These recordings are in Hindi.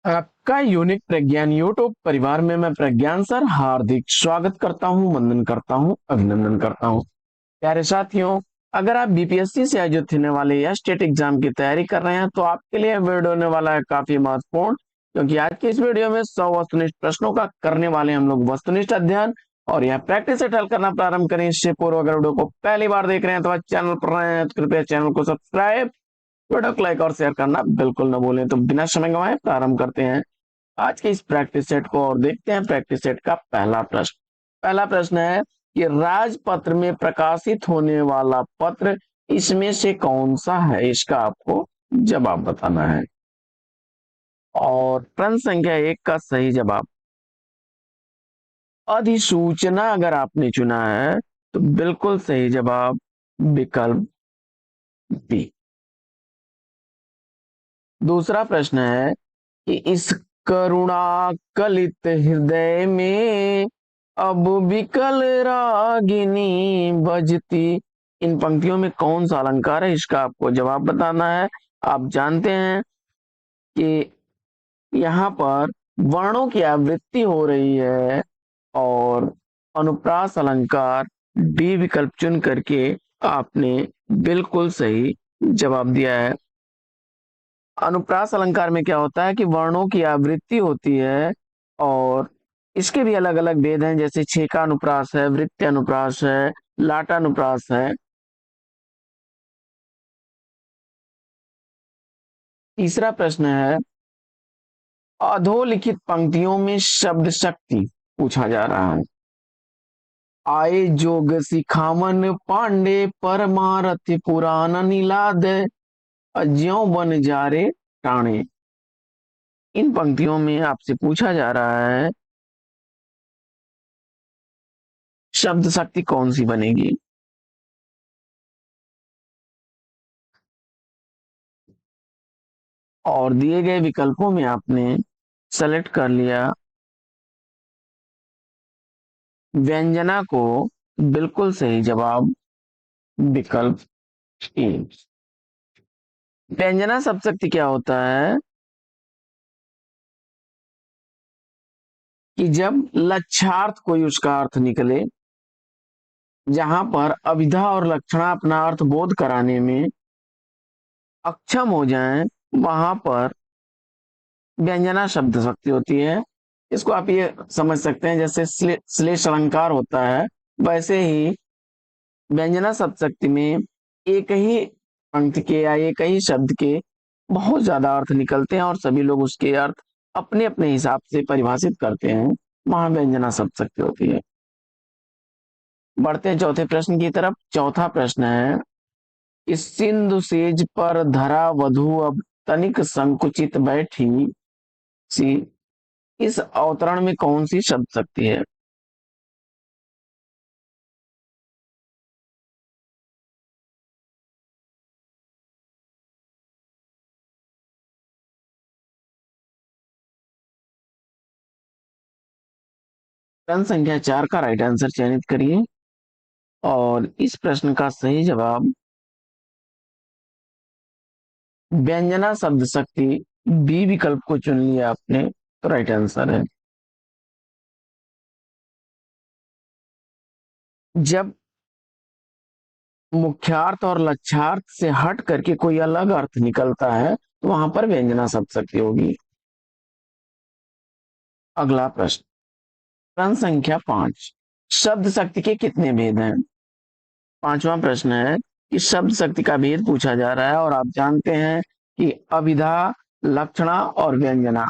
आपका यूनिक प्रज्ञान यूट्यूब परिवार में मैं प्रज्ञान सर हार्दिक स्वागत करता हूं, वंदन करता हूं, अभिनंदन करता हूं। प्यारे साथियों, अगर आप बीपीएससी से आयोजित होने वाले या स्टेट एग्जाम की तैयारी कर रहे हैं तो आपके लिए वीडियो होने वाला है काफी महत्वपूर्ण, क्योंकि आज के इस वीडियो में 100 वस्तुनिष्ठ प्रश्नों का करने वाले हम लोग वस्तुनिष्ठ अध्ययन और यह प्रैक्टिस से हल करना प्रारंभ करें। इससे पूर्व अगर वीडियो को पहली बार देख रहे हैं तो आज चैनल पर नए हैं तो कृपया चैनल को सब्सक्राइब, वीडियो को लाइक और शेयर करना बिल्कुल न भूलें। तो बिना समय गंवाए प्रारंभ करते हैं आज के इस प्रैक्टिस सेट को और देखते हैं प्रैक्टिस सेट का पहला प्रश्न। पहला प्रश्न है कि राजपत्र में प्रकाशित होने वाला पत्र इसमें से कौन सा है, इसका आपको जवाब बताना है। और प्रश्न संख्या 1 का सही जवाब अधिसूचना अगर आपने चुना है तो बिल्कुल सही जवाब विकल्प बी। दूसरा प्रश्न है कि इस करुणाकलित हृदय में अब विकल रागिनी बजती, इन पंक्तियों में कौन सा अलंकार है, इसका आपको जवाब बताना है। आप जानते हैं कि यहाँ पर वर्णों की आवृत्ति हो रही है और अनुप्रास अलंकार डी विकल्प चुन करके आपने बिल्कुल सही जवाब दिया है। अनुप्रास अलंकार में क्या होता है कि वर्णों की आवृत्ति होती है और इसके भी अलग अलग भेद हैं, जैसे छेका अनुप्रास है, वृत्ति अनुप्रास है, लाटा अनुप्रास है। तीसरा प्रश्न है अधोलिखित पंक्तियों में शब्द शक्ति पूछा जा रहा है। आए जोग सिखावन पांडे परमारथ पुराण नीलाद अज्यों बन जा रे टाणे, इन पंक्तियों में आपसे पूछा जा रहा है शब्द शक्ति कौन सी बनेगी। और दिए गए विकल्पों में आपने सेलेक्ट कर लिया व्यंजना को, बिल्कुल सही जवाब विकल्प ए। व्यंजना शब्द शक्ति क्या होता है कि जब लक्ष्यार्थ कोई उसका अर्थ निकले, जहां पर अभिधा और लक्षणा अपना अर्थ बोध कराने में अक्षम हो जाएं, वहां पर व्यंजना शब्द शक्ति होती है। इसको आप ये समझ सकते हैं जैसे श्लेष अलंकार होता है, वैसे ही व्यंजना शब्द शक्ति में एक ही पंक्ति के या एक ही शब्द के बहुत ज्यादा अर्थ निकलते हैं और सभी लोग उसके अर्थ अपने अपने हिसाब से परिभाषित करते हैं, वहां व्यंजना शब्द शक्ति होती है। बढ़ते हैं चौथे प्रश्न की तरफ। चौथा प्रश्न है इस सिंधु सेज पर धरा वधु अब तनिक संकुचित बैठी सी, इस अवतरण में कौन सी शब्द शक्ति है। प्रश्न संख्या 4 का राइट आंसर चयनित करिए और इस प्रश्न का सही जवाब व्यंजना शब्द शक्ति बी विकल्प को चुन लिया आपने, तो राइट आंसर है। जब मुख्यार्थ और लक्ष्यार्थ से हट करके कोई अलग अर्थ निकलता है तो वहां पर व्यंजना शब्द शक्ति होगी। अगला प्रश्न, प्रश्न संख्या 5, शब्द शक्ति के कितने भेद हैं। पांचवा प्रश्न है कि शब्द शक्ति का भेद पूछा जा रहा है और आप जानते हैं कि अभिधा, लक्षणा और व्यंजना,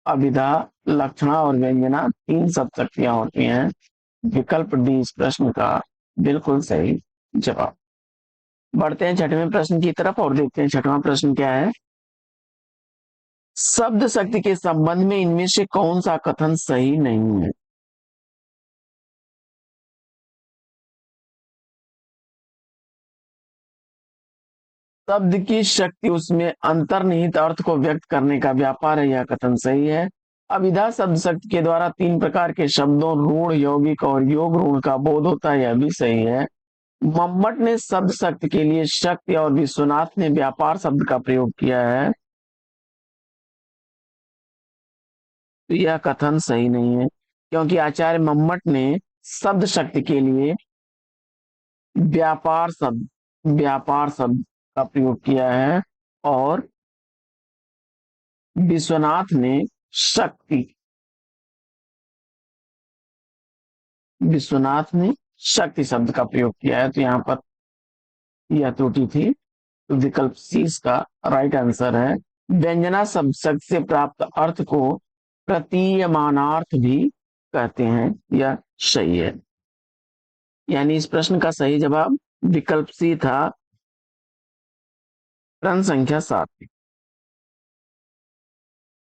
अभिधा, लक्षणा और व्यंजना तीन शब्द शक्तियां होती हैं। विकल्प डी इस प्रश्न का बिल्कुल सही जवाब। बढ़ते हैं छठवें प्रश्न की तरफ और देखते हैं छठवां प्रश्न क्या है। शब्द शक्ति के संबंध में इनमें से कौन सा कथन सही नहीं है। शब्द की शक्ति उसमें अंतर्निहित अर्थ को व्यक्त करने का व्यापार है, यह कथन सही है। अभिधा शब्द शक्ति के द्वारा तीन प्रकार के शब्दों ऋण, यौगिक और योग ऋण का बोध होता है, यह भी सही है। मम्मट ने शब्द शक्ति के लिए शक्ति और विश्वनाथ ने व्यापार शब्द का प्रयोग किया है, तो यह कथन सही नहीं है, क्योंकि आचार्य मम्मट ने शब्द शक्ति के लिए व्यापार शब्द का प्रयोग किया है, और विश्वनाथ ने शक्ति विश्वनाथ ने शक्ति शब्द का प्रयोग किया है। तो यहाँ पर यह त्रुटि थी। तो विकल्प सी इसका राइट आंसर है। व्यंजना शब्द से प्राप्त अर्थ को प्रतीयमानार्थ भी कहते हैं, यह सही है। यानी इस प्रश्न का सही जवाब विकल्प सी था। प्रश्न संख्या 7।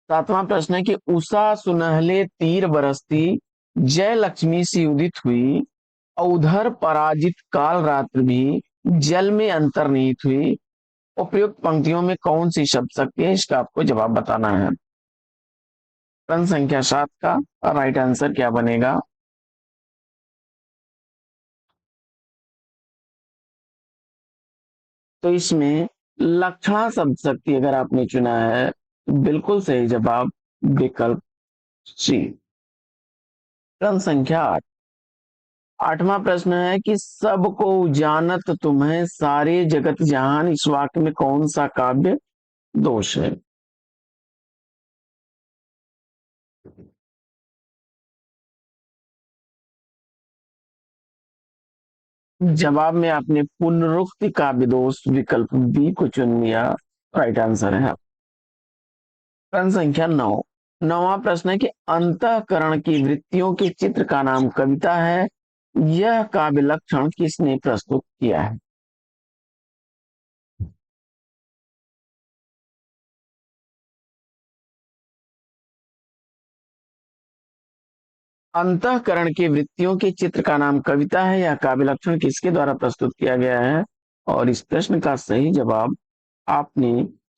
सातवां प्रश्न है कि उषा सुनहले तीर बरसती, जय लक्ष्मी सी उदित हुई, औधर पराजित काल रात्रि भी, जल में अंतर्निहित हुई। उपयुक्त पंक्तियों में कौन सी शब्द शक्ति है, इसका आपको जवाब बताना है। प्रश्न संख्या 7 का राइट आंसर क्या बनेगा? तो इसमें लक्षणा शब्द शक्ति अगर आपने चुना है तो बिल्कुल सही जवाब विकल्प सी। प्रश्न संख्या 8। आठवां प्रश्न है कि सबको जानत तुम्हें सारे जगत जहान, इस वाक्य में कौन सा काव्य दोष है? जवाब में आपने पुनरुक्ति काव्य दोष विकल्प बी को चुन लिया, राइट आंसर है। प्रश्न संख्या 9। नौवां प्रश्न है कि अंतःकरण की वृत्तियों के चित्र का नाम कविता है, यह काव्य लक्षण किसने प्रस्तुत किया है? अंतःकरण की वृत्तियों के चित्र का नाम कविता है, यह काव्य लक्षण किसके द्वारा प्रस्तुत किया गया है? और इस प्रश्न का सही जवाब आपने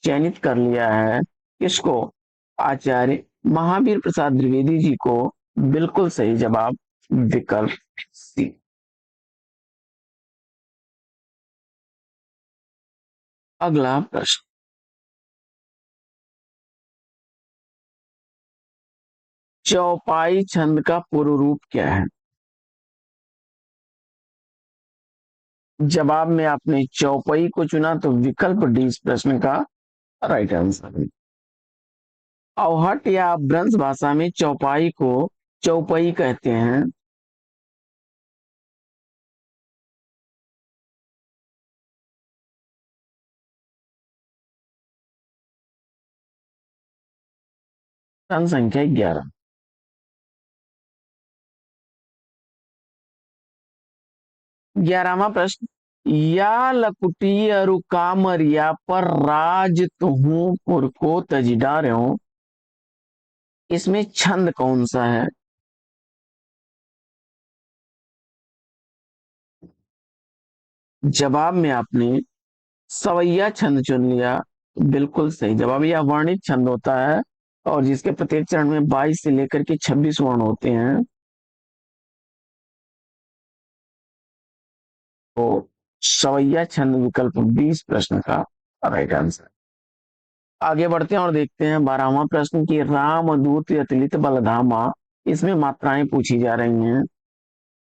चयनित कर लिया है। किसको? आचार्य महावीर प्रसाद द्विवेदी जी को। बिल्कुल सही जवाब विकल्प सी। अगला प्रश्न, चौपाई छंद का पूर्व रूप क्या है? जवाब में आपने चौपाई को चुना, तो विकल्प डी इस प्रश्न का राइट आंसर है। अवहट या ब्रंश भाषा में चौपाई को चौपाई कहते हैं। प्रश्न संख्या 11। 11वां प्रश्न, या लकुटी अरु कामरिया पर राज तुहू पुर को तज डार्यों, इसमें छंद कौन सा है? जवाब में आपने सवैया छंद चुन लिया, बिल्कुल सही जवाब। यह वर्णित छंद होता है और जिसके प्रत्येक चरण में 22 से लेकर के 26 वर्ण होते हैं। तो सवैया छंद विकल्प 20 प्रश्न का राइट आंसर। आगे बढ़ते हैं और देखते हैं 12वां प्रश्न की रामदूत अतुलित बलधामा, इसमें मात्राएं पूछी जा रही हैं।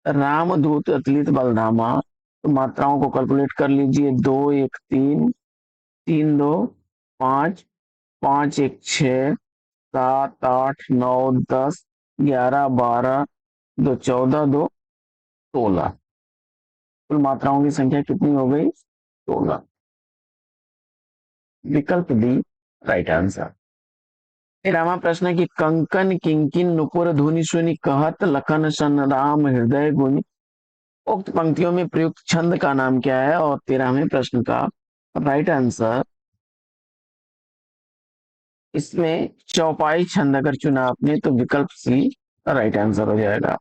रामदूत अतुलित बलधामा, तो मात्राओं को कैलकुलेट कर लीजिए। 2 1 3, 3 2 5, 5 1 6, 7 8 9 10 11 12, 2 14, 2 16। कुल मात्राओं की संख्या कितनी हो गई? 16। विकल्प डी राइट आंसर। 13वां प्रश्न है कि कंकन किंकिन नुपुर धुनि सुनि कहत लखन सन राम हृदय गुनि, उक्त पंक्तियों में प्रयुक्त छंद का नाम क्या है? और 13वें प्रश्न का राइट आंसर, इसमें चौपाई छंद अगर चुना आपने तो विकल्प सी राइट आंसर हो जाएगा।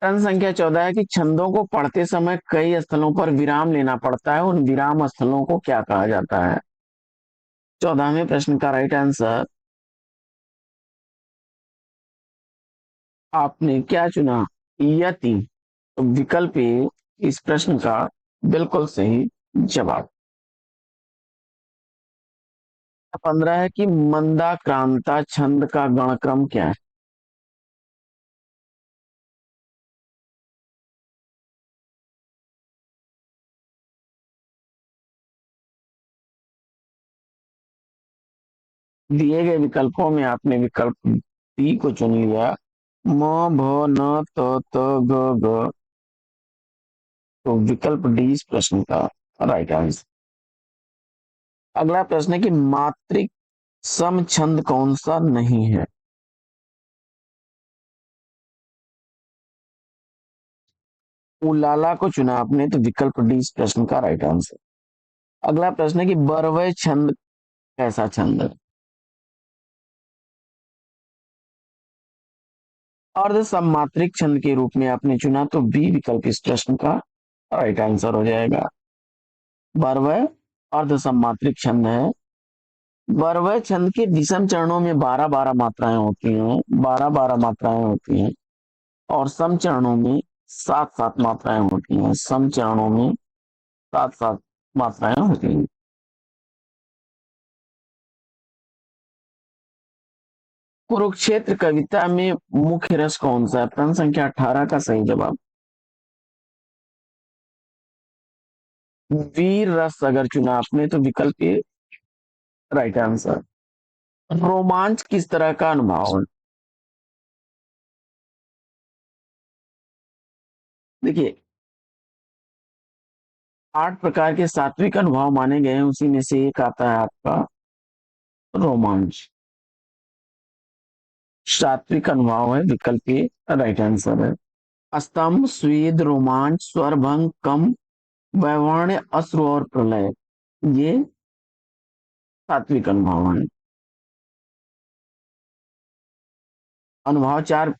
प्रश्न संख्या 14 है कि छंदों को पढ़ते समय कई स्थलों पर विराम लेना पड़ता है, उन विराम स्थलों को क्या कहा जाता है? 14वें प्रश्न का राइट आंसर आपने क्या चुना? यति। तो विकल्प ए इस प्रश्न का बिल्कुल सही जवाब। 15 है कि मंदाक्रांता छंद का गणक्रम क्या है? दिए गए विकल्पों में आपने विकल्प डी को चुन लिया। म भ न त त ग ग। तो विकल्प डी इस प्रश्न का राइट आंसर। अगला प्रश्न है कि मात्रिक सम छंद कौन सा नहीं है? उलाला को चुना आपने, तो विकल्प डी इस प्रश्न का राइट आंसर। अगला प्रश्न है कि बरवय छंद कैसा छंद है? अर्ध सममात्रिक छंद के रूप में आपने चुना, तो बी विकल्प इस प्रश्न का राइट आंसर हो जाएगा। बरवय अर्ध सममात्रिक छंद है। बरवय छंद के विषम चरणों में 12-12 मात्राएं होती हैं, 12-12 मात्राएं होती हैं। और सम चरणों में 7-7 मात्राएं होती हैं, सम चरणों में 7-7 मात्राएं होती हैं। कुरुक्षेत्र कविता में मुख्य रस कौन सा है? प्रश्न संख्या 18 का सही जवाब वीर रस अगर चुना आपने, तो विकल्प ए राइट आंसर। रोमांच किस तरह का अनुभव है? देखिए, 8 प्रकार के सात्विक अनुभव माने गए हैं, उसी में से एक आता है आपका रोमांच। सात्विक अनुभव है, विकल्प ए राइट आंसर है। स्तंभ, स्वेद, रोमांच, स्वरभंग, कम, वैवर्ण्य, अश्रु और प्रलय, ये सात्विक अनुभव है। अनुभव चार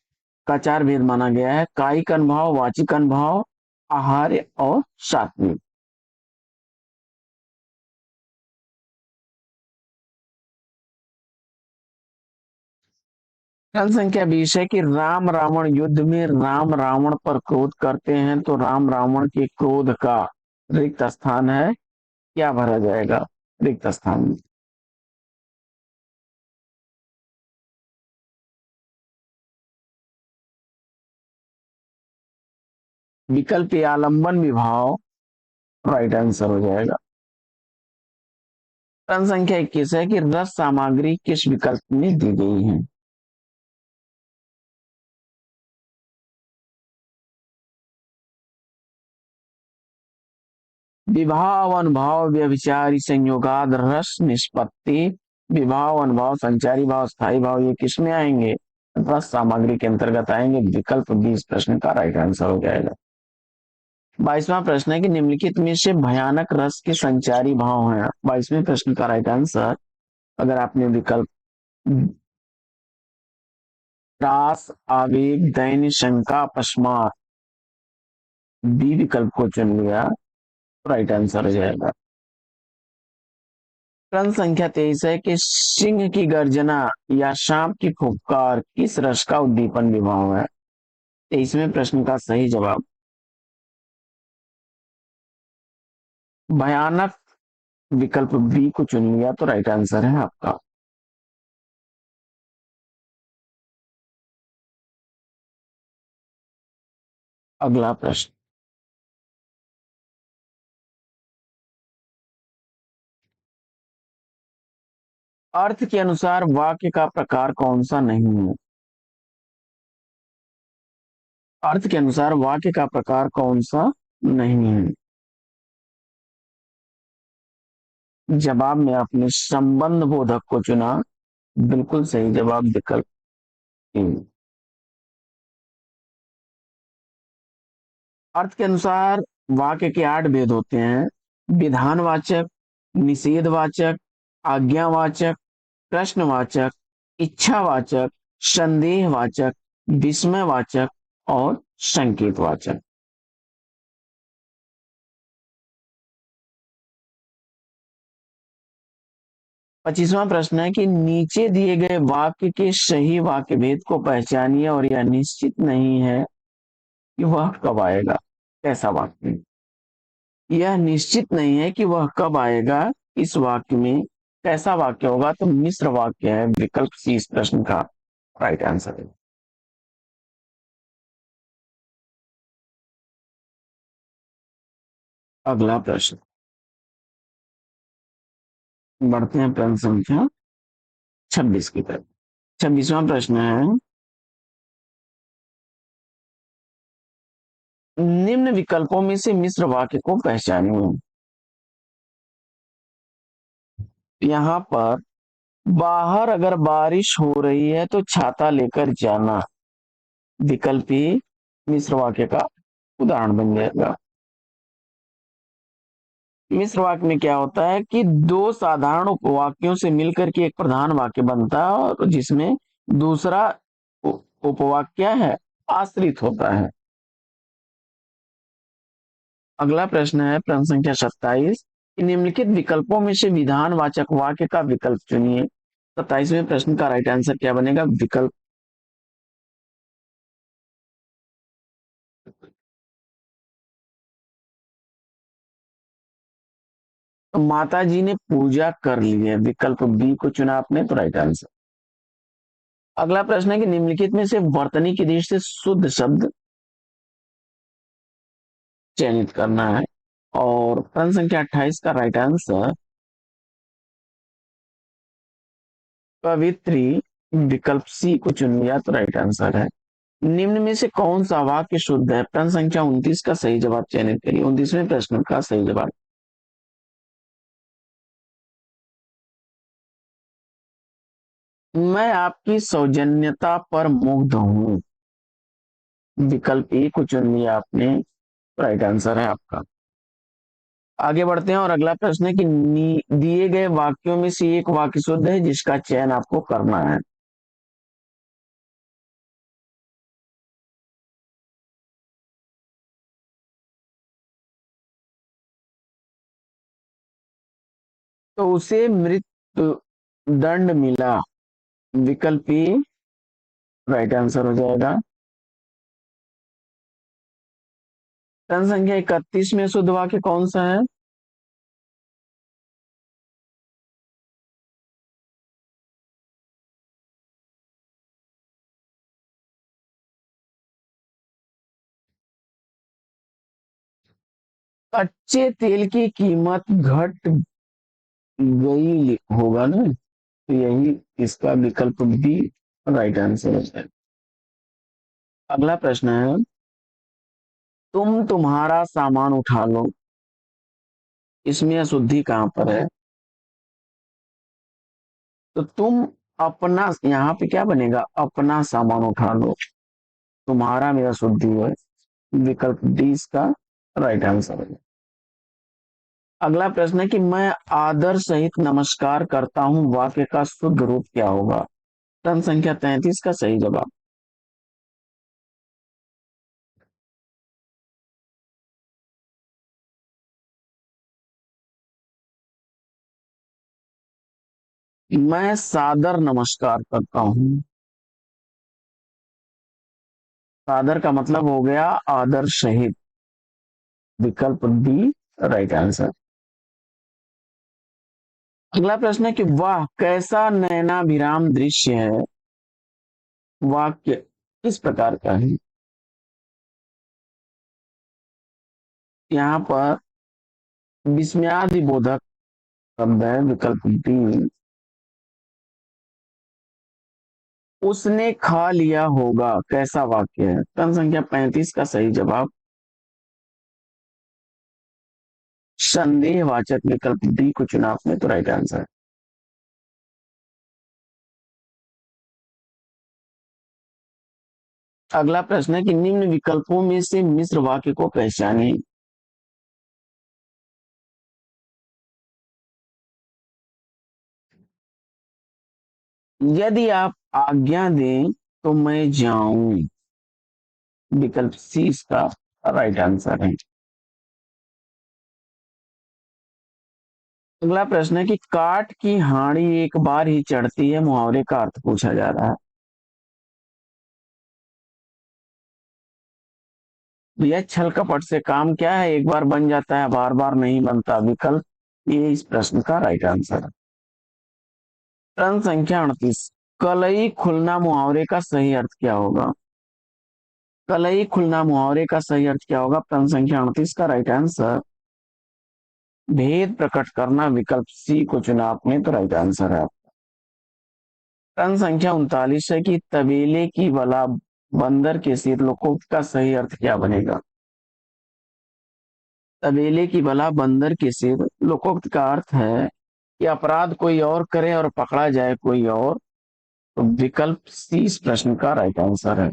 का 4 भेद माना गया है: कायिक अनुभव, वाचिक अनुभव, आहार्य और सात्विक। जनसंख्या 20 है कि राम रावण युद्ध में राम रावण पर क्रोध करते हैं, तो राम रावण के क्रोध का रिक्त स्थान है, क्या भरा जाएगा रिक्त स्थान में? विकल्प ए आलंबन विभाव राइट आंसर हो जाएगा। प्रश्न संख्या 21 है कि रस सामग्री किस विकल्प में दी गई है? विभाव, अनुभव, व्यभिचारी संयोगाद, रस निष्पत्ति। विभाव, अनुभव, संचारी भाव, स्थायी भाव, ये किस में आएंगे? रस सामग्री के अंतर्गत आएंगे। विकल्प 20 प्रश्न का राइट आंसर हो जाएगा। 22वां प्रश्न है कि निम्नलिखित में से भयानक रस के संचारी भाव हैं। 22वें प्रश्न का राइट आंसर, अगर आपने विकल्प त्रास, आवेग, दैन्य, शंका, पश्चात, बी विकल्प को चुन लिया, राइट आंसर हो जाएगा। प्रश्न संख्या 23 है कि सिंह की गर्जना या सांप की फुफकार किस रस का उद्दीपन विभाव है? 23वें प्रश्न का सही जवाब भयानक, विकल्प बी को चुन लिया, तो राइट आंसर है आपका। अगला प्रश्न, अर्थ के अनुसार वाक्य का प्रकार कौन सा नहीं है? अर्थ के अनुसार वाक्य का प्रकार कौन सा नहीं है? जवाब में आपने संबंध बोधक को चुना, बिल्कुल सही जवाब विकल्प ए। अर्थ के अनुसार वाक्य के 8 भेद होते हैं: विधानवाचक, निषेधवाचक, आज्ञावाचक, प्रश्नवाचक, इच्छावाचक, संदेहवाचक, विस्मयवाचक और संकेतवाचक। 25वां प्रश्न है कि नीचे दिए गए वाक्य के सही वाक्य भेद को पहचानिए और यह निश्चित नहीं है कि वह कब आएगा। कैसा वाक्य? यह निश्चित नहीं है कि वह कब आएगा, इस वाक्य में कैसा वाक्य होगा? तो मिश्र वाक्य है, विकल्प सी इस प्रश्न का राइट आंसर है। अगला प्रश्न, बढ़ते हैं प्रश्न संख्या 26 की तरफ। 26वां प्रश्न है, निम्न विकल्पों में से मिश्र वाक्य को पहचानिए। यहाँ पर बाहर अगर बारिश हो रही है तो छाता लेकर जाना, विकल्प ही मिश्र वाक्य का उदाहरण बन जाएगा। मिश्र वाक्य में क्या होता है कि दो साधारण उपवाक्यों से मिलकर के एक प्रधान वाक्य बनता है और जिसमें दूसरा उपवाक्य है आश्रित होता है। अगला प्रश्न है प्रश्न संख्या 27, निम्नलिखित विकल्पों में से विधानवाचक वाक्य का विकल्प चुनिए। 27वें प्रश्न का राइट आंसर क्या बनेगा? विकल्प। तो माता जी ने पूजा कर ली है, विकल्प बी को चुना आपने, तो राइट आंसर। अगला प्रश्न है कि निम्नलिखित में से वर्तनी की दृष्टि से शुद्ध शब्द चयनित करना है, और प्रश्न संख्या 28 का राइट आंसर कवित्री, विकल्प सी को चुन लिया, तो राइट आंसर है। निम्न में से कौन सा वाक्य शुद्ध है? प्रश्न संख्या 29 का सही जवाब चयनित करिए। 29वें प्रश्न का सही जवाब, मैं आपकी सौजन्यता पर मुग्ध हूं, विकल्प ए को चुन लिया आपने, राइट आंसर है आपका। आगे बढ़ते हैं और अगला प्रश्न है कि दिए गए वाक्यों में से एक वाक्य शुद्ध है जिसका चयन आपको करना है। तो उसे मृत्यु दंड मिला, विकल्प ए राइट आंसर हो जाएगा। प्रश्न संख्या 31 में शुद्ध वाक्य कौन सा है? कच्चे तेल की कीमत घट गई होगा ना, तो यही इसका विकल्प बी राइट आंसर है। अगला प्रश्न है, तुम तुम्हारा सामान उठा लो, इसमें अशुद्धि कहां पर है? तो तुम अपना, यहाँ पे क्या बनेगा? अपना सामान उठा लो, तुम्हारा मेरा शुद्धि है, विकल्प डी इसका राइट आंसर है। अगला प्रश्न है कि मैं आदर सहित नमस्कार करता हूं, वाक्य का शुद्ध रूप क्या होगा? प्रश्न संख्या 33 का सही जवाब, मैं सादर नमस्कार करता हूं, सादर का मतलब हो गया आदर सहित, विकल्प डी राइट आंसर। अगला प्रश्न है कि वाह कैसा नयनाभिराम दृश्य है, वाक्य किस प्रकार का है? यहाँ पर विस्मयादिबोधक शब्द है, विकल्प डी, उसने खा लिया होगा कैसा वाक्य है? प्रश्न संख्या 35 का सही जवाब संदेहवाचक, विकल्प डी को चुना आपने, तो राइट आंसर। अगला प्रश्न है कि निम्न विकल्पों में से मिश्र वाक्य को पहचानिए। यदि आप आज्ञा दें तो मैं जाऊं, विकल्प सी इसका राइट आंसर है। अगला प्रश्न है कि काठ की हाड़ी एक बार ही चढ़ती है, मुहावरे का अर्थ पूछा जा रहा है। भैया छल कपट से काम क्या है, एक बार बन जाता है बार बार नहीं बनता, विकल्प ये इस प्रश्न का राइट आंसर है। प्रश्न संख्या 38, कलई खुलना मुहावरे का सही अर्थ क्या होगा? कलई खुलना मुहावरे का सही अर्थ क्या होगा? प्रश्न संख्या 38 का राइट आंसर भेद प्रकट करना, विकल्प सी को चुना आपने, तो राइट आंसर है। प्रश्न संख्या 39 है कि तबेले की बला बंदर के सिर लोकोक्त का सही अर्थ क्या बनेगा? तबेले की बला बंदर के सिर लोकोक्त का अर्थ है कि अपराध कोई और करे और पकड़ा जाए कोई और, तो विकल्प सी इस प्रश्न का राइट आंसर है।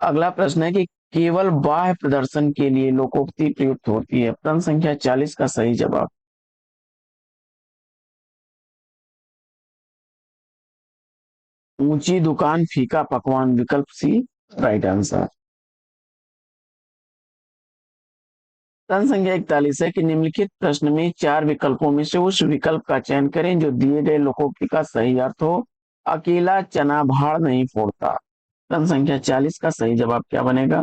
अगला प्रश्न है कि केवल बाह्य प्रदर्शन के लिए लोकोक्ति प्रयुक्त होती है। प्रश्न संख्या 40 का सही जवाब ऊंची दुकान फीका पकवान, विकल्प सी राइट आंसर। प्रश्न संख्या 41 है कि निम्नलिखित प्रश्न में चार विकल्पों में से उस विकल्प का चयन करें जो दिए गए लोकोक्ति का सही अर्थ हो। अकेला चना भाड़ नहीं फोड़ता। प्रश्न संख्या 40 का सही जवाब क्या बनेगा?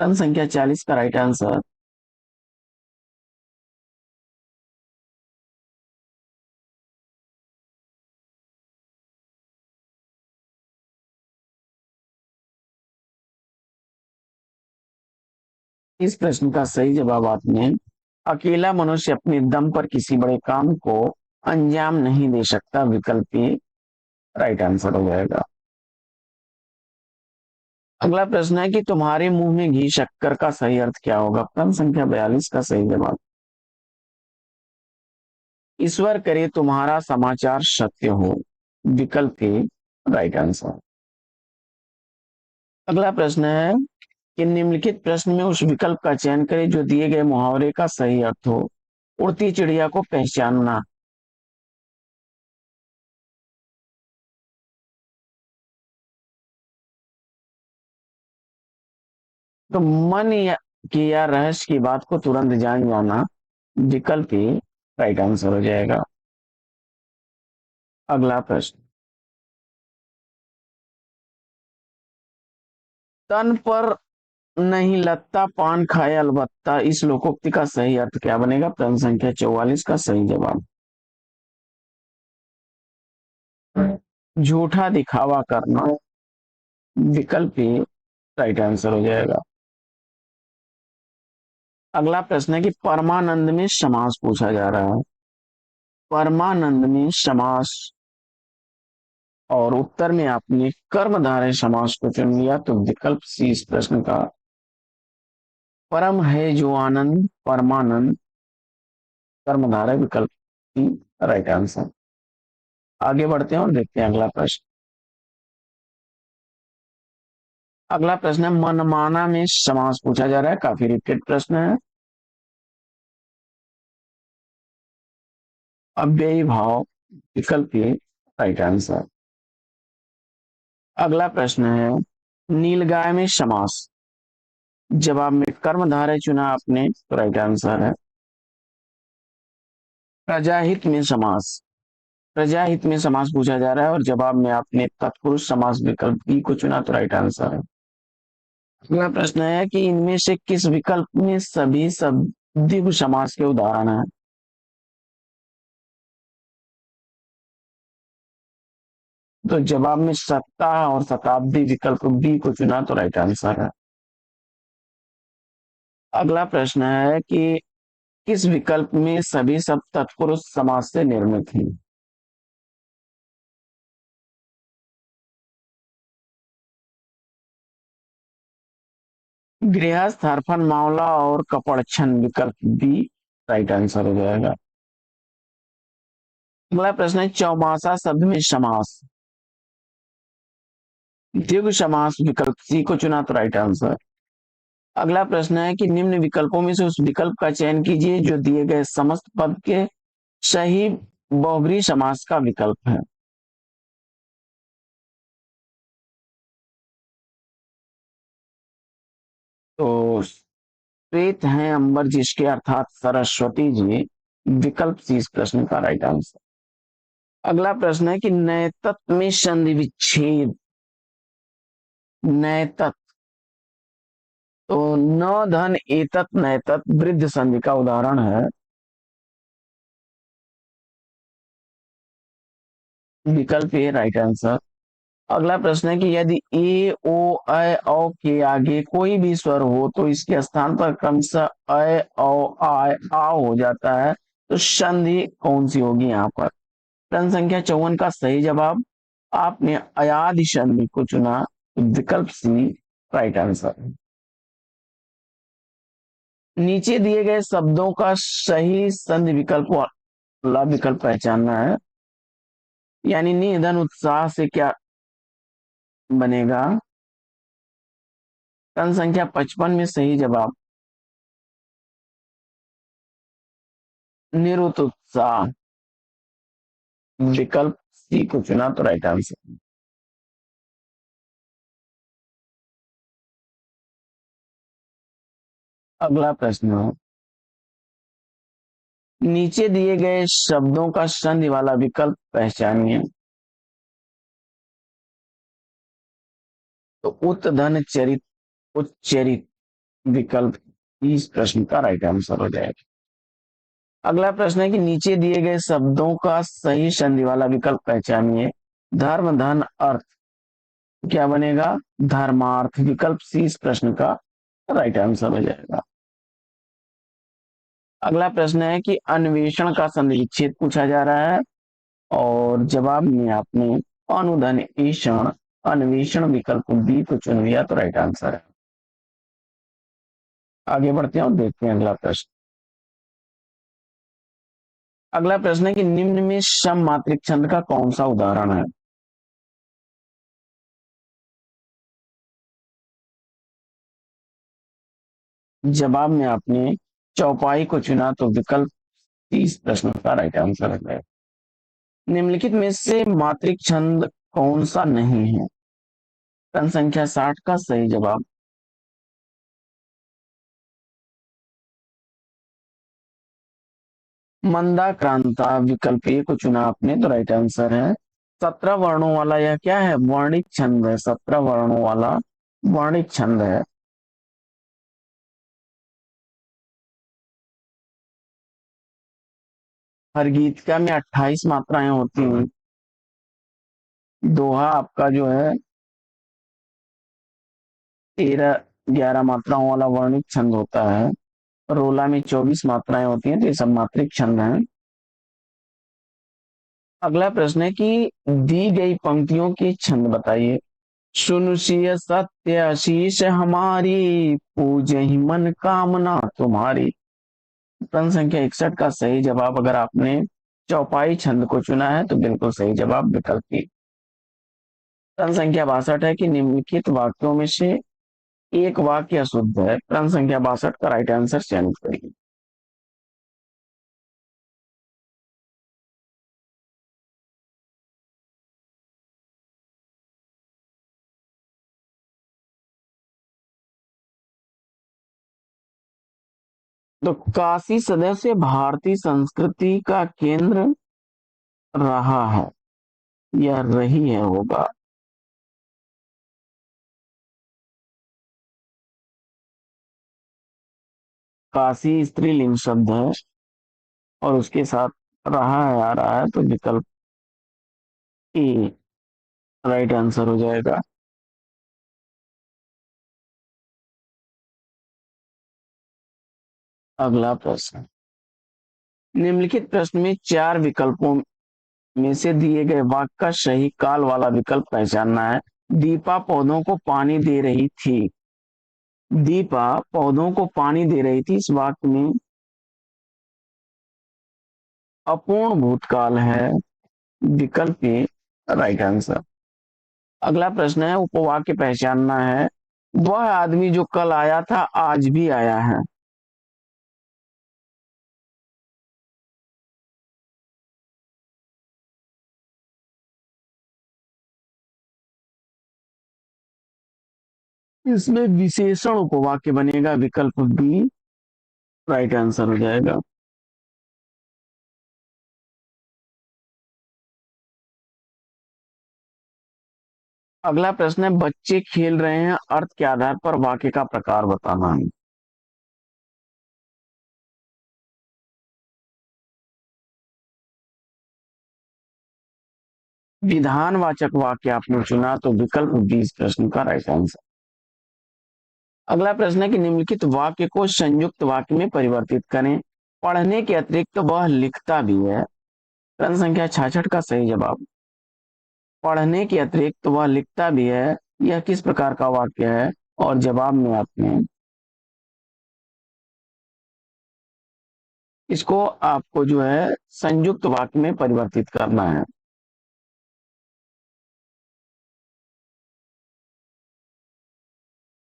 प्रश्न संख्या 40 का राइट आंसर इस प्रश्न का सही जवाब आपने अकेला मनुष्य अपने दम पर किसी बड़े काम को अंजाम नहीं दे सकता, विकल्प ए राइट आंसर हो जाएगा। अगला प्रश्न है कि तुम्हारे मुंह में घी शक्कर का सही अर्थ क्या होगा? प्रश्न संख्या 42 का सही जवाब ईश्वर करे तुम्हारा समाचार सत्य हो, विकल्प ए राइट आंसर। अगला प्रश्न है कि निम्नलिखित प्रश्न में उस विकल्प का चयन करें जो दिए गए मुहावरे का सही अर्थ हो। उड़ती चिड़िया को पहचानना। तो मन की या रहस्य की बात को तुरंत जान जाना, विकल्प ए राइट आंसर हो जाएगा। अगला प्रश्न, तन पर नहीं लगता पान खाए अलबत्ता, इस लोकोक्ति का सही अर्थ क्या बनेगा? प्रश्न संख्या 44 का सही जवाब झूठा दिखावा करना, विकल्प ए राइट आंसर हो जाएगा। अगला प्रश्न है कि परमानंद में समास पूछा जा रहा है। परमानंद में समास और उत्तर में आपने कर्मधारय समास को चुन लिया, तो विकल्प सी इस प्रश्न का परम है जो आनंद, परमानंद कर्मधारय, विकल्प सी राइट आंसर। आगे बढ़ते हैं और देखते हैं अगला प्रश्न। अगला प्रश्न है मनमाना में समास पूछा जा रहा है, काफी रिपीटेड प्रश्न है। अव्ययी भाव, विकल्प ए राइट आंसर। अगला प्रश्न है नीलगाय में समास, जवाब में कर्मधारय चुना आपने, तो राइट आंसर है। प्रजाहित में समास, प्रजाहित में समास पूछा जा रहा है और जवाब में आपने तत्पुरुष समास, विकल्प बी को चुना, तो राइट आंसर है। अगला प्रश्न है कि इनमें से किस विकल्प में सभी सब द्विगु समास के उदाहरण है? तो जवाब में सप्ताह और शताब्दी, विकल्प बी को चुना, तो राइट आंसर है। अगला प्रश्न है कि किस विकल्प में सभी सब तत्पुरुष समास से निर्मित हैं? गृहस्थ, हरफन, मावला और कपड़छन, विकल्प बी राइट आंसर हो जाएगा। अगला प्रश्न है चौमासा शब्द में समास, द्विगु समास, विकल्प सी को चुना, तो राइट आंसर। अगला प्रश्न है कि निम्न विकल्पों में से उस विकल्प का चयन कीजिए जो दिए गए समस्त पद के सही बहुब्रीहि समास का विकल्प है। तो श्वेत हैं अंबर जिसके, अर्थात सरस्वती जी, विकल्प सी इस प्रश्न का राइट आंसर। अगला प्रश्न है कि नैतत्व में संधि विच्छेद, नैतत्व, तो न धन एतत् नैतत् वृद्ध संधि का उदाहरण है। विकल्प ए राइट आंसर। अगला प्रश्न है कि यदि ए ओ अ औ के आगे कोई भी स्वर हो तो इसके स्थान पर क्रमशः अ औ आ हो जाता है, तो संधि कौन सी होगी यहाँ पर? प्रश्न संख्या 54 का सही जवाब आपने अयादि संधि को चुना, तो विकल्प सी राइट आंसर। नीचे दिए गए शब्दों का सही संधि विकल्प वाला विकल्प पहचानना है, यानी निधन उत्साह से क्या बनेगा? प्रश्न संख्या 55 में सही जवाब निरुत्साह, विकल्प सी को चुना, तो राइट आंसर। अगला प्रश्न है, नीचे दिए गए शब्दों का संधि वाला विकल्प पहचानिए। तो उत्धन चरित उच्चरित विकल्प इस प्रश्न का राइट आंसर हो जाएगा। अगला प्रश्न है कि नीचे दिए गए शब्दों का सही संधि वाला विकल्प पहचानिए। धर्म धन अर्थ क्या बनेगा? धर्मार्थ, विकल्प सी इस प्रश्न का राइट आंसर हो जाएगा। अगला प्रश्न है कि अन्वेषण का संधि विच्छेद पूछा जा रहा है और जवाब में आपने अनुधन ईषण अन्वेषण विकल्प बी को चुन लिया, तो राइट आंसर है। आगे बढ़ते हैं और देखते हैं अगला प्रश्न। अगला प्रश्न है कि निम्न में सम मात्रिक छंद का कौन सा उदाहरण है? जवाब में आपने चौपाई को चुना, तो विकल्प 30 प्रश्न का राइट आंसर है। निम्नलिखित में से मात्रिक छंद कौन सा नहीं है? प्रश्न संख्या 60 का सही जवाब मंदा क्रांता, विकल्प ए को चुना आपने, तो राइट आंसर है। 17 वर्णों वाला यह क्या है? वर्णिक छंद है। 17 वर्णों वाला वर्णिक छंद है। हर गीतिका में 28 मात्राएं होती हैं। दोहा आपका जो है 13-11 मात्राओं वाला वर्णिक छंद होता है। रोला में 24 मात्राएं होती हैं, तो ये सब मात्रिक छंद हैं। अगला प्रश्न है कि दी गई पंक्तियों के छंद बताइए। सुनुषीय सत्य आशीष हमारी, पूजहि मन कामना तुम्हारी। प्रश्न संख्या 61 का सही जवाब, अगर आपने चौपाई छंद को चुना है तो बिल्कुल सही जवाब विकल्प बी। प्रश्न संख्या 62 है कि निम्नलिखित वाक्यों में से एक वाक्य अशुद्ध है। प्रश्न संख्या 62 का राइट आंसर चयनित करिए। तो काशी सदस्य भारतीय संस्कृति का केंद्र रहा है या रही है होगा? काशी स्त्रीलिंग शब्द है और उसके साथ रहा है आ रहा है, तो विकल्प ए राइट आंसर हो जाएगा। अगला प्रश्न, निम्नलिखित प्रश्न में चार विकल्पों में से दिए गए वाक्य का सही काल वाला विकल्प पहचानना है। दीपा पौधों को पानी दे रही थी। दीपा पौधों को पानी दे रही थी, इस वाक्य में अपूर्ण भूतकाल है, विकल्प ए राइट आंसर। अगला प्रश्न है उपवाक्य पहचानना है। वह आदमी जो कल आया था आज भी आया है। इसमें विशेषण उपवाक्य बनेगा, विकल्प बी राइट आंसर हो जाएगा। अगला प्रश्न है बच्चे खेल रहे हैं, अर्थ के आधार पर वाक्य का प्रकार बताना है। विधानवाचक वाक्य आपने चुना, तो विकल्प बी इस प्रश्न का राइट आंसर। अगला प्रश्न है कि निम्नलिखित वाक्य को संयुक्त वाक्य में परिवर्तित करें। पढ़ने के अतिरिक्त वह लिखता भी है। प्रश्न संख्या 66 का सही जवाब, पढ़ने के अतिरिक्त वह लिखता भी है। यह किस प्रकार का वाक्य है? और जवाब में आपने इसको आपको जो है संयुक्त वाक्य में परिवर्तित करना है।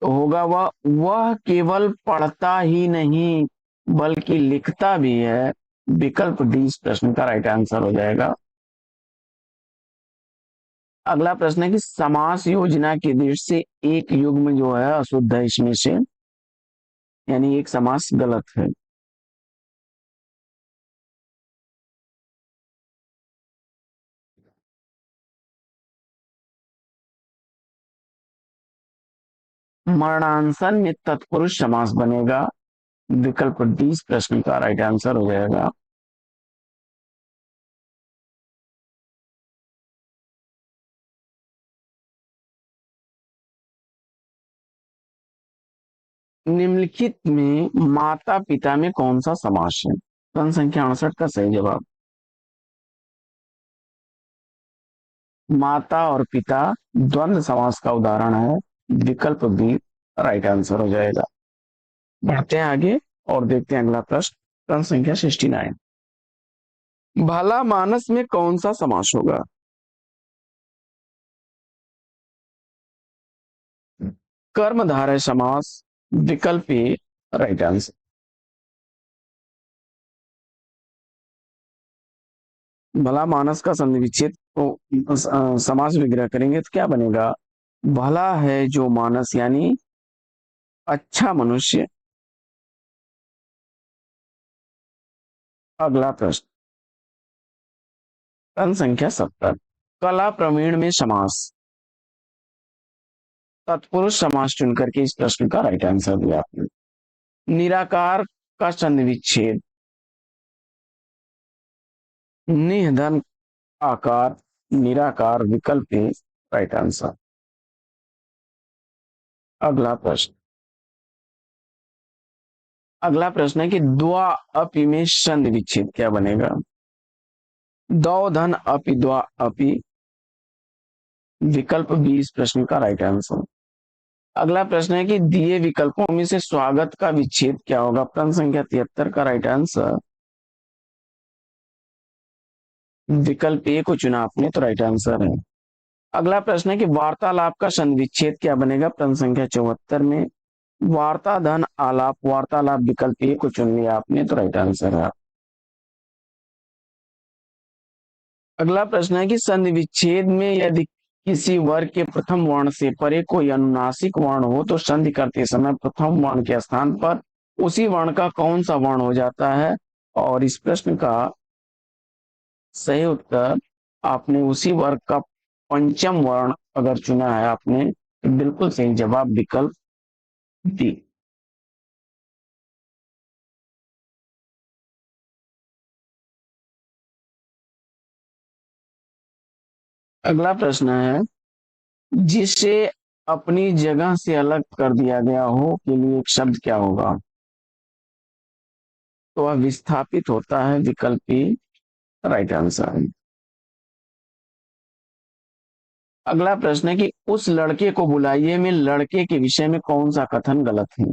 तो होगा वह केवल पढ़ता ही नहीं बल्कि लिखता भी है। विकल्प डी इस प्रश्न का राइट आंसर हो जाएगा। अगला प्रश्न है कि समास योजना की दृष्टि से एक युग्म जो है अशुद्ध है इसमें से, यानी एक समास गलत है। मरणांसन में तत्पुरुष समास बनेगा। विकल्प डी इस प्रश्न का राइट आंसर हो जाएगा। निम्नलिखित में माता पिता में कौन सा समास है? प्रश्न संख्या 68 का सही जवाब, माता और पिता द्वंद्व समास का उदाहरण है। विकल्प बी राइट आंसर हो जाएगा। बढ़ते हैं आगे और देखते हैं अगला प्रश्न। प्रश्न संख्या 69, भला मानस में कौन सा समास होगा? कर्मधारय समास। विकल्प ए राइट आंसर। भला मानस का संधि विच्छेद को समास विग्रह करेंगे तो क्या बनेगा? भला है जो मानस यानी अच्छा मनुष्य। अगला प्रश्न, प्रश्न संख्या 70, कला प्रवीण में समास। तत्पुरुष समास चुनकर के इस प्रश्न का राइट आंसर दिया आपने। निराकार का संधि विच्छेद, निधन आकार निराकार। विकल्प ए राइट आंसर। अगला प्रश्न, अगला प्रश्न है कि द्वा अपि में संधि विच्छेद क्या बनेगा? दौ धन अपि द्वा अपि। विकल्प बी इस प्रश्न का राइट आंसर। अगला प्रश्न है कि दिए विकल्पों में से स्वागत का विच्छेद क्या होगा? प्रश्न संख्या 73 का राइट आंसर। विकल्प ए को चुना आपने तो राइट आंसर है। अगला प्रश्न है कि वार्तालाप का संधि विच्छेद क्या बनेगा? प्रश्न संख्या 74 में वार्ता धन आलाप वार्तालाप। विकल्प ए को चुन लिया आपने तो राइट आंसर है। अगला प्रश्न है कि संधि विच्छेद में यदि किसी वर्ग के प्रथम वर्ण से परे कोई अनुनासिक वर्ण हो तो संधि करते समय प्रथम वर्ण के स्थान पर उसी वर्ण का कौन सा वर्ण हो जाता है? और इस प्रश्न का सही उत्तर, आपने उसी वर्ग का पंचम वर्ण अगर चुना है आपने तो बिल्कुल सही जवाब विकल्प डी। अगला प्रश्न है, जिसे अपनी जगह से अलग कर दिया गया हो के लिए एक शब्द क्या होगा? तो वह विस्थापित होता है। विकल्प ए राइट आंसर है। अगला प्रश्न है कि उस लड़के को बुलाइए में लड़के के विषय में कौन सा कथन गलत है?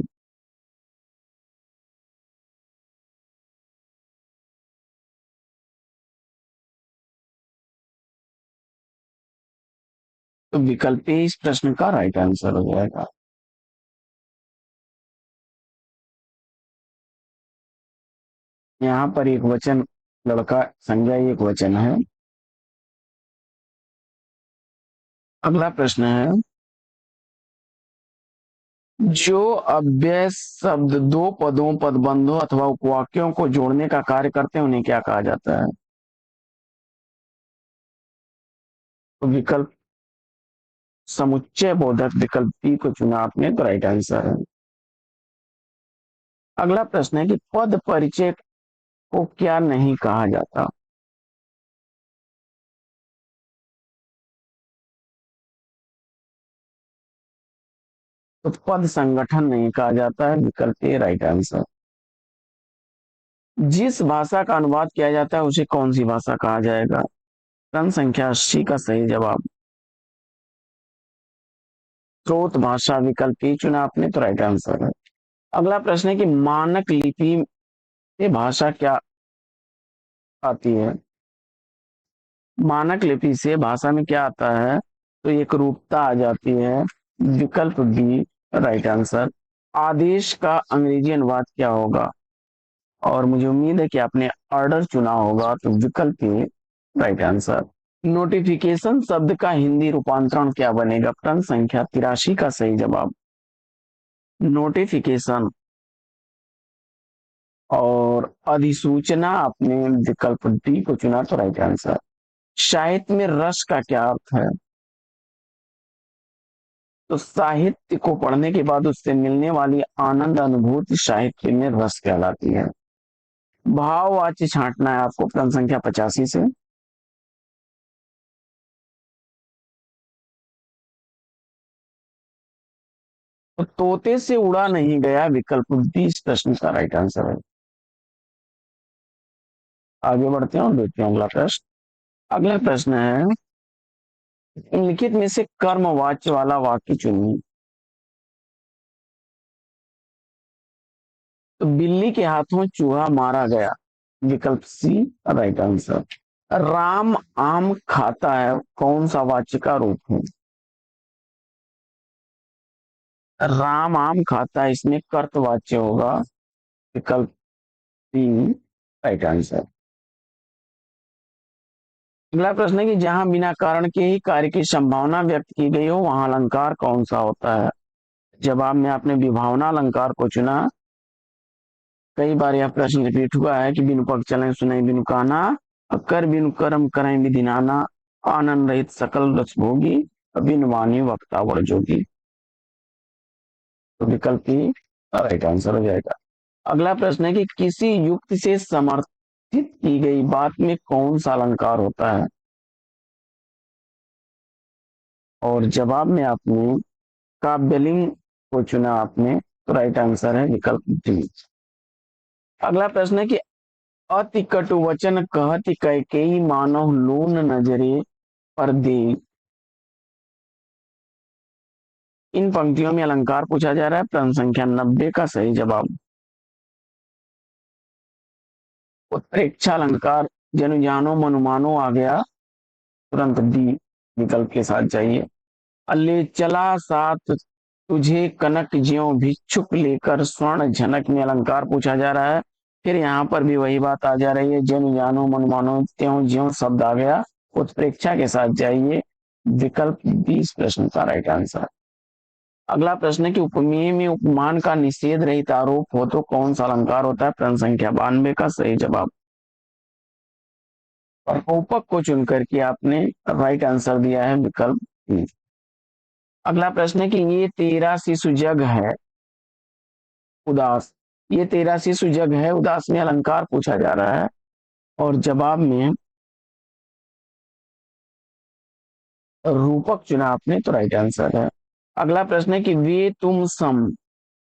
तो विकल्प ए इस प्रश्न का राइट आंसर हो जाएगा। यहाँ पर एक वचन लड़का संज्ञा एक वचन है। अगला प्रश्न है, जो अव्यय शब्द दो पदों पदबंधों अथवा उपवाक्यों को जोड़ने का कार्य करते हैं उन्हें क्या कहा जाता है? तो विकल्प समुच्चय बोधक। विकल्प बी को चुना आपने तो राइट आंसर है। अगला प्रश्न है कि पद परिचय को क्या नहीं कहा जाता? तो पद संगठन नहीं कहा जाता है, विकल्प ए राइट आंसर। जिस भाषा का अनुवाद किया जाता है उसे कौन सी भाषा कहा जाएगा? प्रश्न संख्या 80 का सही जवाब स्रोत भाषा, विकल्प ए चुना आपने, तो राइट आंसर है। अगला प्रश्न है कि मानक लिपि में भाषा क्या आती है? मानक लिपि से भाषा में क्या आता है? तो एक रूपता आ जाती है, विकल्प बी राइट आंसर। आदेश का अंग्रेजी अनुवाद क्या होगा? और मुझे उम्मीद है कि आपने ऑर्डर चुना होगा, तो विकल्प ए राइट आंसर। नोटिफिकेशन शब्द का हिंदी रूपांतरण क्या बनेगा? प्रश्न संख्या 83 का सही जवाब नोटिफिकेशन। और अधिसूचना आपने विकल्प डी को चुना, तो राइट आंसर। साहित्य में रस का क्या अर्थ है? तो साहित्य को पढ़ने के बाद उससे मिलने वाली आनंद अनुभूति साहित्य में रस कहलाती है। भाववाची छांटना है आपको प्रश्न संख्या 85 से। तो तोते से उड़ा नहीं गया, विकल्प डी इस प्रश्न का राइट आंसर है। आगे बढ़ते हैं और देखते हैं अगला प्रश्न। अगला प्रश्न है निम्नलिखित में से कर्मवाच्य वाला वाक्य चुनिए। तो बिल्ली के हाथों चूहा मारा गया, विकल्प सी राइट आंसर। राम आम खाता है, कौन सा वाच्य का रूप है? राम आम खाता है, इसमें कर्तवाच्य होगा, विकल्प सी राइट आंसर। अगला प्रश्न है कि जहां बिना कारण के ही कार्य की संभावना व्यक्त की गई हो वहां अलंकार कौन सा होता है? जवाब में आपने विभावना अलंकार को चुना। कई बार यह प्रश्न रिपीट हुआ है कि बिनु पग चलें सुने बिनु काना, कर बिनु कर्म करें विधि नाना, आनंद रहित सकल रस भोगी, बिनु वाणी वक्ता वर्ण जोगी। तो विकल्प ही राइट आंसर हो जाएगा। अगला प्रश्न है कि किसी युक्ति से समर्थित की गई बात में कौन सा अलंकार होता है? और जवाब में आपने काव्यलिंग को चुना आपने, तो राइट आंसर है विकल्प डी। अगला प्रश्न है कि अति कटु वचन कहति कैकेयी मानव लून नजरे पर दे। इन पंक्तियों में अलंकार पूछा जा रहा है, प्रश्न संख्या 90 का सही जवाब उत्प्रेक्षा अलंकार। जनु जानो मनुमानो आ गया, तुरंत डी विकल्प के साथ जाइए। अल्ले चला साथ तुझे कनक ज्यों भिक्षुक लेकर स्वर्ण झनक में अलंकार पूछा जा रहा है। फिर यहाँ पर भी वही बात आ जा रही है, जन जानो मन मानो त्यों ज्यों शब्द आ गया, उत्प्रेक्षा के साथ जाइए, विकल्प 20 प्रश्न का राइट आंसर। अगला प्रश्न है कि उपमेय में उपमान का निषेध रहित आरोप हो तो कौन सा अलंकार होता है? प्रश्न संख्या 92 का सही जवाब और रूपक को चुनकर के आपने राइट आंसर दिया है, विकल्प बी। अगला प्रश्न है कि ये तेरा शिशु जग है उदास, ये तेरा शिशु जग है उदास में अलंकार पूछा जा रहा है, और जवाब में रूपक चुना आपने, तो राइट आंसर है। अगला प्रश्न है कि वे तुम सम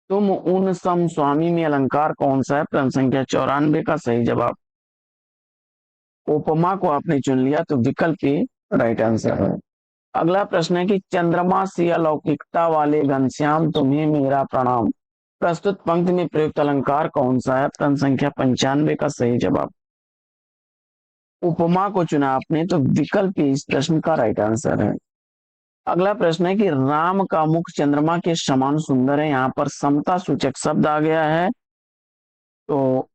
तुम उन सम स्वामी में अलंकार कौन सा है? प्रश्न संख्या 94 का सही जवाब उपमा को आपने चुन लिया, तो विकल्प ए राइट आंसर है। अगला प्रश्न है कि चंद्रमा सी अलौकिकता वाले घनश्याम तुम्हें मेरा प्रणाम, प्रस्तुत पंक्ति में प्रयुक्त अलंकार कौन सा है? प्रश्न संख्या 95 का सही जवाब उपमा को चुना आपने, तो विकल्प इस प्रश्न का राइट आंसर है। अगला प्रश्न है कि राम का मुख चंद्रमा के समान सुंदर है, यहाँ पर समता सूचक शब्द आ गया है, तो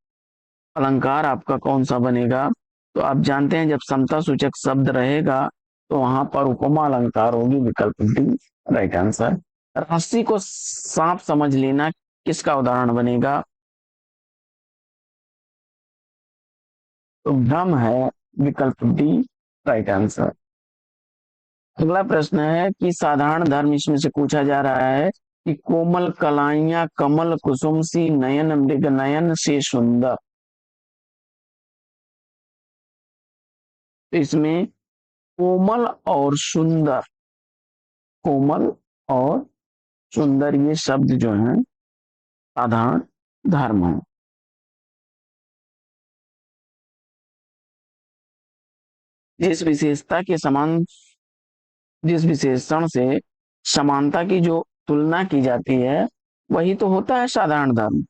अलंकार आपका कौन सा बनेगा? तो आप जानते हैं जब समता सूचक शब्द रहेगा तो वहां पर उपमा अलंकार होगी, विकल्प डी राइट आंसर। रस्सी को सांप समझ लेना किसका उदाहरण बनेगा? तो भ्रम है, विकल्प डी राइट आंसर। अगला प्रश्न है कि साधारण धर्म इसमें से पूछा जा रहा है कि कोमल कलाइयां कमल कुसुम सी नयन मृग नयन से सुंदर, तो इसमें कोमल और सुंदर, कोमल और सुंदर ये शब्द जो है साधारण धर्म है। जिस विशेषता के समान जिस विशेषण से समानता की जो तुलना की जाती है वही तो होता है साधारण धर्म।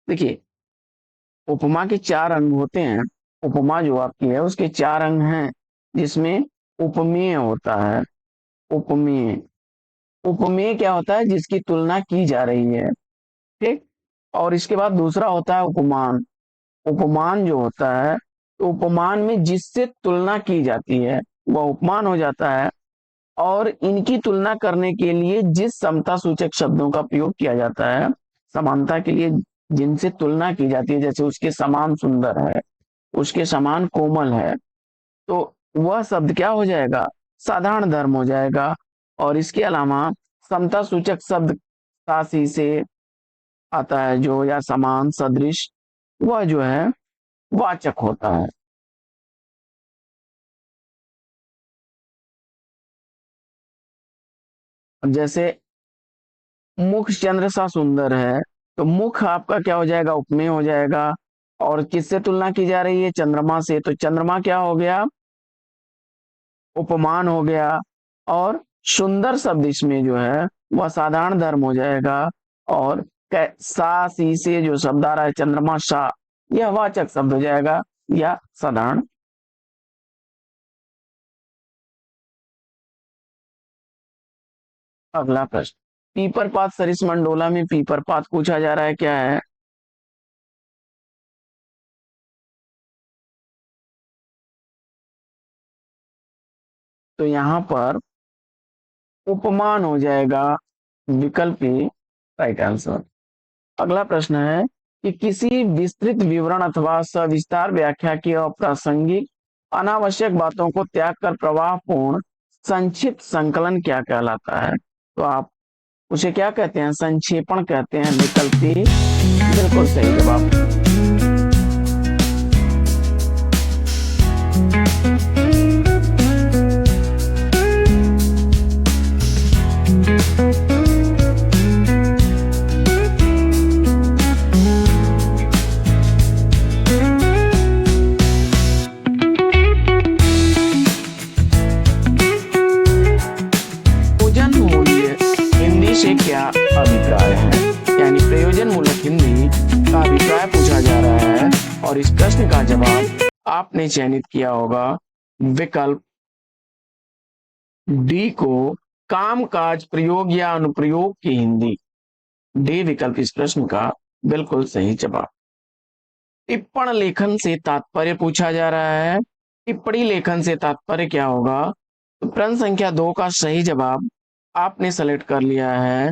देखिए, उपमा के चार अंग होते हैं। उपमा जो आपकी है उसके चार अंग हैं, जिसमें उपमेय होता है। उपमेय उपमेय क्या होता है? जिसकी तुलना की जा रही है, ठीक। और इसके बाद दूसरा होता है उपमान। उपमान जो होता है, तो उपमान में जिससे तुलना की जाती है वह उपमान हो जाता है। और इनकी तुलना करने के लिए जिस समता सूचक शब्दों का प्रयोग किया जाता है, समानता के लिए जिनसे तुलना की जाती है, जैसे उसके समान सुंदर है, उसके समान कोमल है, तो वह शब्द क्या हो जाएगा? साधारण धर्म हो जाएगा। और इसके अलावा समता सूचक शब्द सासी से आता है जो, या समान सदृश, वह जो है वाचक होता है। जैसे मुख चंद्र सा सुंदर है, तो मुख आपका क्या हो जाएगा? उपमेय हो जाएगा। और किससे तुलना की जा रही है? चंद्रमा से, तो चंद्रमा क्या हो गया? उपमान हो गया। और सुंदर शब्द इसमें जो है वह साधारण धर्म हो जाएगा। और सा सी से जो शब्द आ रहा है चंद्रमा सा, यह वाचक शब्द हो जाएगा या साधारण। अगला प्रश्न, पीपर पात सरिस मंडोला में पीपर पात पूछा जा रहा है, क्या है? तो यहां पर उपमान हो जाएगा, विकल्प ए राइट आंसर। अगला प्रश्न है कि किसी विस्तृत विवरण अथवा सविस्तार व्याख्या की अप्रासंगिक अनावश्यक बातों को त्याग कर प्रवाहपूर्ण संक्षिप्त संकलन क्या कहलाता है? तो आप उसे क्या कहते हैं? संक्षेपण कहते हैं। विकल्प बी बिल्कुल सही जवाब। प्रयोजन मूल्य हिंदी से क्या अभिप्राय है? यानी प्रयोजन मूलक हिंदी का अभिप्राय पूछा जा रहा है। और इस प्रश्न का जवाब आपने चयनित किया होगा विकल्प डी को, कामकाज प्रयोग या अनुप्रयोग की हिंदी। डी विकल्प इस प्रश्न का बिल्कुल सही जवाब। टिप्पण लेखन से तात्पर्य पूछा जा रहा है। टिप्पणी लेखन से तात्पर्य क्या होगा? तो प्रश्न संख्या 2 का सही जवाब आपने सेलेक्ट कर लिया है।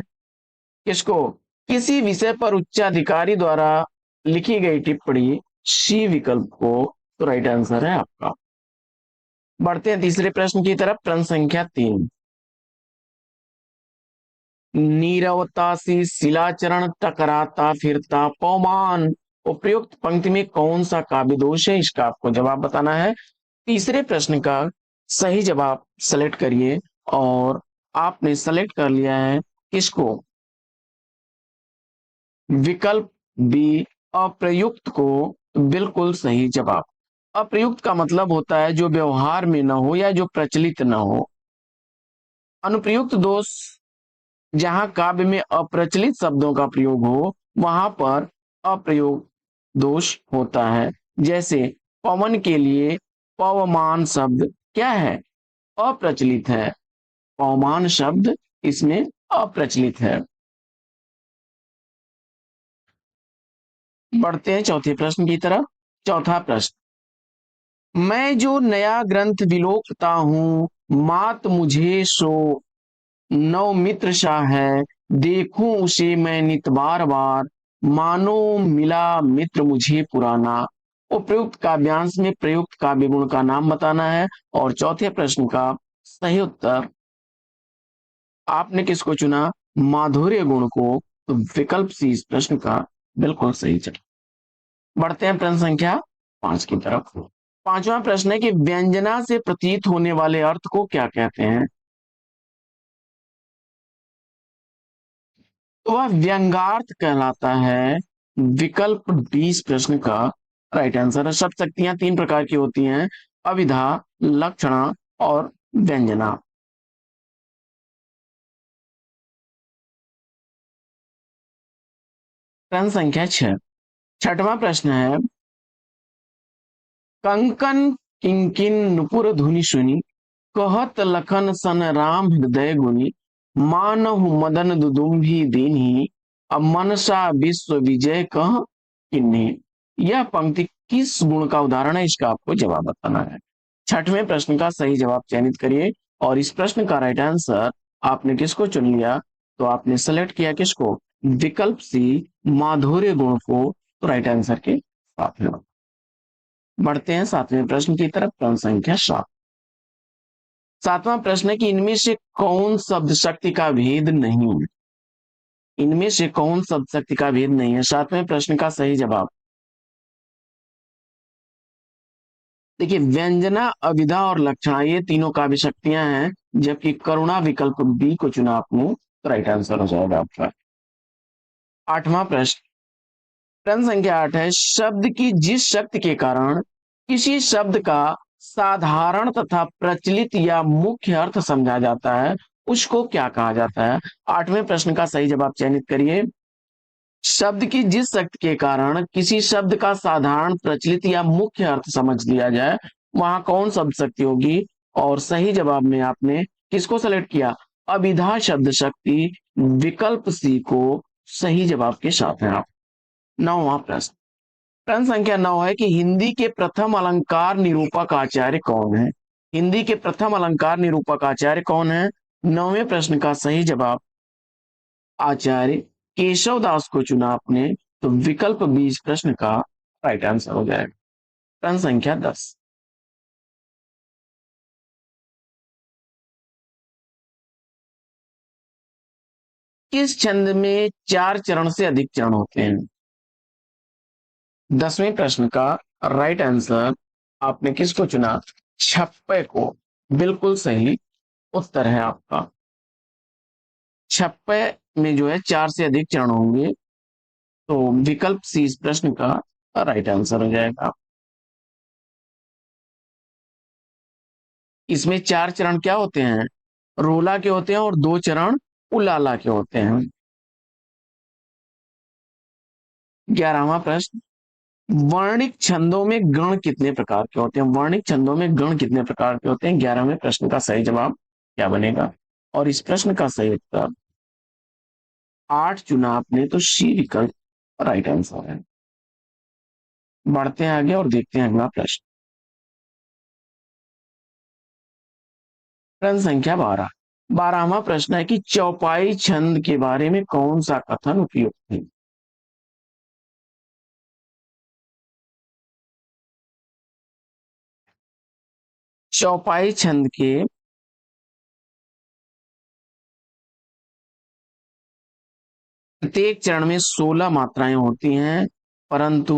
किसको? किसी विषय पर उच्चाधिकारी द्वारा लिखी गई टिप्पणी, सी विकल्प को तो राइट आंसर है आपका। बढ़ते हैं तीसरे प्रश्न की तरफ। प्रश्न संख्या 3, नीरवता से शिलाचरण टकराता फिरता पवमान, उपयुक्त पंक्ति में कौन सा काव्य दोष है? इसका आपको जवाब बताना है। तीसरे प्रश्न का सही जवाब सेलेक्ट करिए। और आपने सेलेक्ट कर लिया है किसको? विकल्प बी अप्रयुक्त को। बिल्कुल सही जवाब। अप्रयुक्त का मतलब होता है जो व्यवहार में न हो या जो प्रचलित न हो। अनुप्रयुक्त दोष, जहां काव्य में अप्रचलित शब्दों का प्रयोग हो वहां पर अप्रयोग दोष होता है। जैसे पवन के लिए पवमान शब्द क्या है? अप्रचलित है। पवमान शब्द इसमें अप्रचलित है। बढ़ते हैं चौथे प्रश्न की तरफ। चौथा प्रश्न, मैं जो नया ग्रंथ विलोकता हूं, मात मुझे सो नव मित्र सा है, देखूं उसे मैं नित बार बार, मानो मिला मित्र मुझे पुराना। उपयुक्त काव्यांश में प्रयुक्त काव्य गुण का नाम बताना है। और चौथे प्रश्न का सही उत्तर आपने किसको चुना? माधुर्य गुण को। तो विकल्प सी इस प्रश्न का बिल्कुल सही जवाब। बढ़ते हैं प्रश्न संख्या 5 की तरफ। पांचवा प्रश्न है कि व्यंजना से प्रतीत होने वाले अर्थ को क्या कहते हैं? तो वह व्यंग्यार्थ कहलाता है। विकल्प डी इस प्रश्न का राइट आंसर है। शब्द शक्तियां तीन प्रकार की होती हैं, अभिधा, लक्षणा और व्यंजना। प्रश्न संख्या 6, छठवां प्रश्न है, कंकन किंकिन नुपुर धुनि सुनी, कहत लखन सन राम हृदय गुनी, मानहु मदन दुदुम्भी दीन्ही, अब मनसा विश्व विजय कह किन्ही। यह पंक्ति किस गुण का उदाहरण है, इसका आपको जवाब बताना है। छठवें प्रश्न का सही जवाब चयनित करिए। और इस प्रश्न का राइट आंसर आपने किसको चुन लिया, तो आपने सेलेक्ट किया किसको, विकल्प सी माधुर्य गुण को। तो राइट आंसर के साथ में बढ़ते हैं सातवें प्रश्न की तरफ। प्रश्न संख्या 7, सातवां प्रश्न है कि इनमें से कौन शब्द शक्ति का भेद नहीं है। इनमें से कौन शब्द शक्ति का भेद नहीं है, सातवें प्रश्न का सही जवाब। देखिए, व्यंजना, अभिधा और लक्षणा ये तीनों काव्य शक्तियां हैं, जबकि करुणा विकल्प बी को चुना आपने, तो राइट आंसर हो जाएगा आपका। आठवां प्रश्न, प्रश्न संख्या 8 है, शब्द की जिस शक्ति के कारण किसी शब्द का साधारण तथा प्रचलित या मुख्य अर्थ समझा जाता है, उसको क्या कहा जाता है। आठवें प्रश्न का सही जवाब चयनित करिए। शब्द की जिस शक्ति के कारण किसी शब्द का साधारण, प्रचलित या मुख्य अर्थ समझ लिया जाए, वहां कौन शब्द शक्ति होगी। और सही जवाब में आपने किसको सेलेक्ट किया, अभिधा शब्द शक्ति, विकल्प सी को सही जवाब के साथ है आप। नौवां प्रश्न, प्रश्न संख्या 9 है कि हिंदी के प्रथम अलंकार निरूपक आचार्य कौन है। हिंदी के प्रथम अलंकार निरूपक आचार्य कौन है। नौवें प्रश्न का सही जवाब आचार्य केशव दास को चुना आपने, तो विकल्प 20 प्रश्न का राइट आंसर हो जाएगा। प्रश्न संख्या 10, किस छंद में 4 चरण से अधिक चरण होते हैं। 10वें प्रश्न का राइट आंसर आपने किसको चुना, छप्पे को। बिल्कुल सही उत्तर है आपका। छप्पे में जो है 4 से अधिक चरण होंगे, तो विकल्प सी इस प्रश्न का राइट आंसर हो जाएगा। इसमें 4 चरण क्या होते हैं, रोला के होते हैं और 2 चरण उलाला के होते हैं। 11वां प्रश्न, वर्णिक छंदों में गण कितने प्रकार के होते हैं। वर्णिक छंदों में गण कितने प्रकार के होते हैं। 11वें प्रश्न का सही जवाब क्या बनेगा। और इस प्रश्न का सही उत्तर 8 चुना आपने, तो सी विकल्प राइट आंसर है। बढ़ते हैं आगे और देखते हैं अगला प्रश्न। प्रश्न संख्या 12, 12वां प्रश्न है कि चौपाई छंद के बारे में कौन सा कथन उपयुक्त है। चौपाई छंद के प्रत्येक चरण में 16 मात्राएं होती हैं, परंतु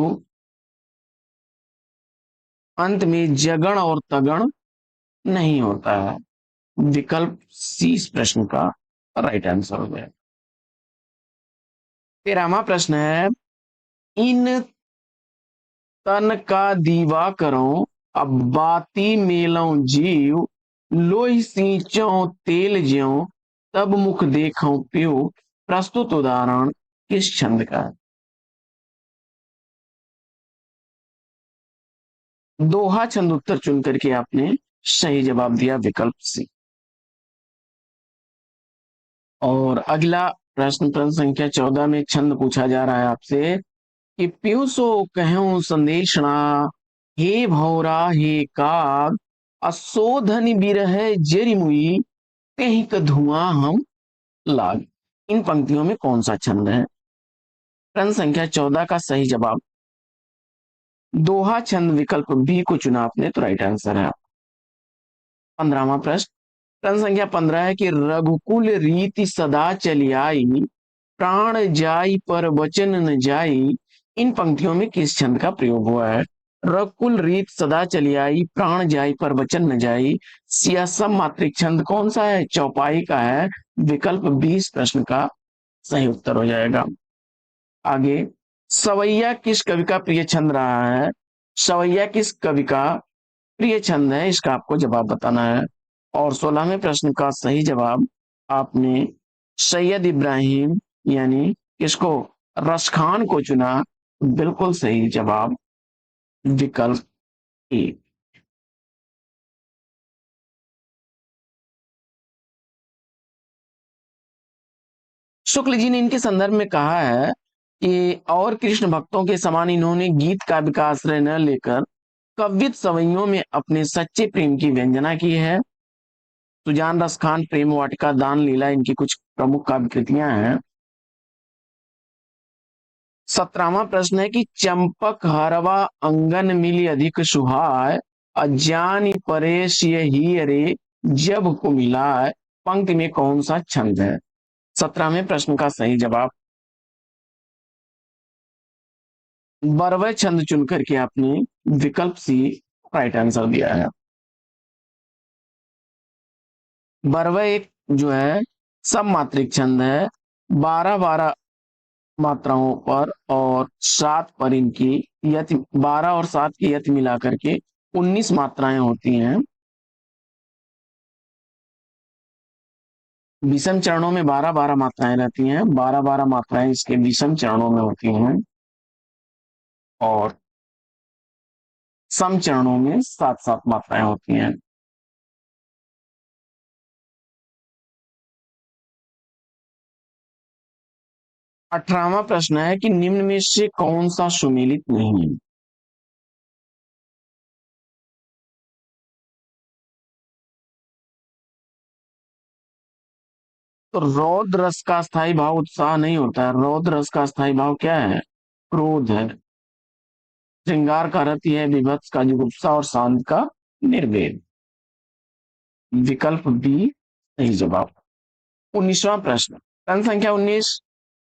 अंत में जगण और तगण नहीं होता है। विकल्प सी इस प्रश्न का राइट आंसर हो गया। 13वां प्रश्न है, इन तन का दीवा करो, अब बाती मेलों जीव, लोई सींचो तेल ज्यो, तब मुख देखो प्यो। प्रस्तुत उदाहरण किस छंद का है। दोहा छंद उत्तर चुन करके आपने सही जवाब दिया, विकल्प सी। और अगला प्रश्न, प्रश्न संख्या 14 में छंद पूछा जा रहा है आपसे कि प्यू सो कहूं संदेशना, हे भौरा हे काग, असोधन बिरह जरिमुई, कहीं का धुआं हम लाग। इन पंक्तियों में कौन सा छंद है। प्रश्न संख्या 14 का सही जवाब दोहा छंद, विकल्प बी को चुना आपने, तो राइट आंसर है। 15वां प्रश्न, प्रश्न संख्या 15 है कि रघुकुल रीति सदा चली आई, प्राण जाई पर वचन न जाई। इन पंक्तियों में किस छंद का प्रयोग हुआ है। रघुकुल रीत सदा चली आई, प्राण जाई पर वचन न जाई, यह सब मात्रिक छंद कौन सा है, चौपाई का है। विकल्प 20 प्रश्न का सही उत्तर हो जाएगा। आगे, सवैया किस कवि का प्रिय छंद रहा है? सवैया किस कवि का प्रिय छंद है, इसका आपको जवाब बताना है। और 16वें प्रश्न का सही जवाब आपने सैयद इब्राहिम यानी किसको, रसखान को चुना। बिल्कुल सही जवाब विकल्प ए। शुक्ल जी ने इनके संदर्भ में कहा है कि और कृष्ण भक्तों के समान इन्होंने गीत का विकास न लेकर कवित सवैयों में अपने सच्चे प्रेम की व्यंजना की है। सुजान रस खान, प्रेम वाटिका, दान लीला इनकी कुछ प्रमुख काव्य कृतियां हैं। 17वां प्रश्न है कि चंपक हरवा अंगन मिली अधिक सुहाय, अज्ञानी परेश यही अरे जब को मिलाय, पंक्ति में कौन सा छंद है? 17वें प्रश्न का सही जवाब बरवय छंद चुन करके आपने विकल्प सी राइट आंसर दिया है। बरवय एक जो है सब मात्रिक छंद है, 12 मात्राओं पर और 7 पर इनकी यति, 12 और 7 की यति मिला करके 19 मात्राएं होती हैं। विषम चरणों में 12 मात्राएं रहती हैं, 12 मात्राएं इसके विषम चरणों में होती हैं और सम चरणों में 7 मात्राएं होती हैं। 18वां प्रश्न है कि निम्न में से कौन सा सुमेलित नहीं है? तो रौद्र रस का स्थायी भाव उत्साह नहीं होता है, रौद्र रस का स्थायी भाव क्या है? क्रोध है। श्रृंगार का रति है, विभत्स का जुगुप्सा और शांत का निर्वेद। विकल्प बी सही जवाब। 19वां प्रश्न, प्रश्न संख्या 19,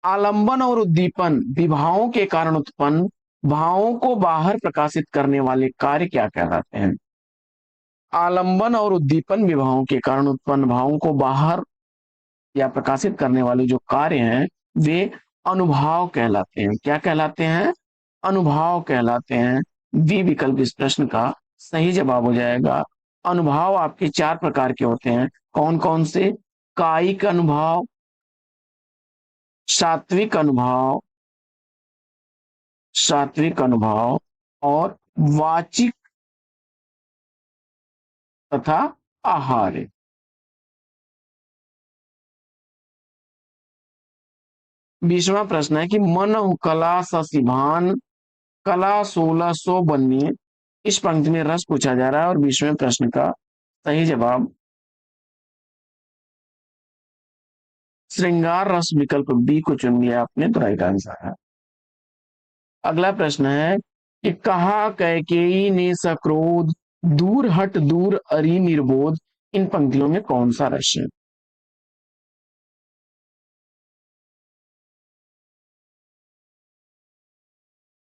आलंबन और उद्दीपन विभावों के कारण उत्पन्न भावों को बाहर प्रकाशित करने वाले कार्य क्या कहलाते हैं? आलंबन और उद्दीपन विभावों के कारण उत्पन्न भावों को बाहर या प्रकाशित करने वाले जो कार्य हैं वे अनुभाव कहलाते हैं। क्या कहलाते हैं? अनुभाव कहलाते हैं। बी विकल्प इस प्रश्न का सही जवाब हो जाएगा। अनुभाव आपके 4 प्रकार के होते हैं। कौन कौन से? कायिक अनुभाव, सात्विक अनुभाव, सात्विक अनुभाव और वाचिक तथा आहार। 20वां प्रश्न है कि मन कला ससिभान कला 1600 बन्नी, इस पंक्ति में रस पूछा जा रहा है और 20वें प्रश्न का सही जवाब श्रृंगार रस विकल्प बी को चुन लिया आपने, तो राइट आंसर है। अगला प्रश्न है कि कहा कैकेयी ने सक्रोध दूर हट दूर अरि निर्बोध, इन पंक्तियों में कौन सा रस है?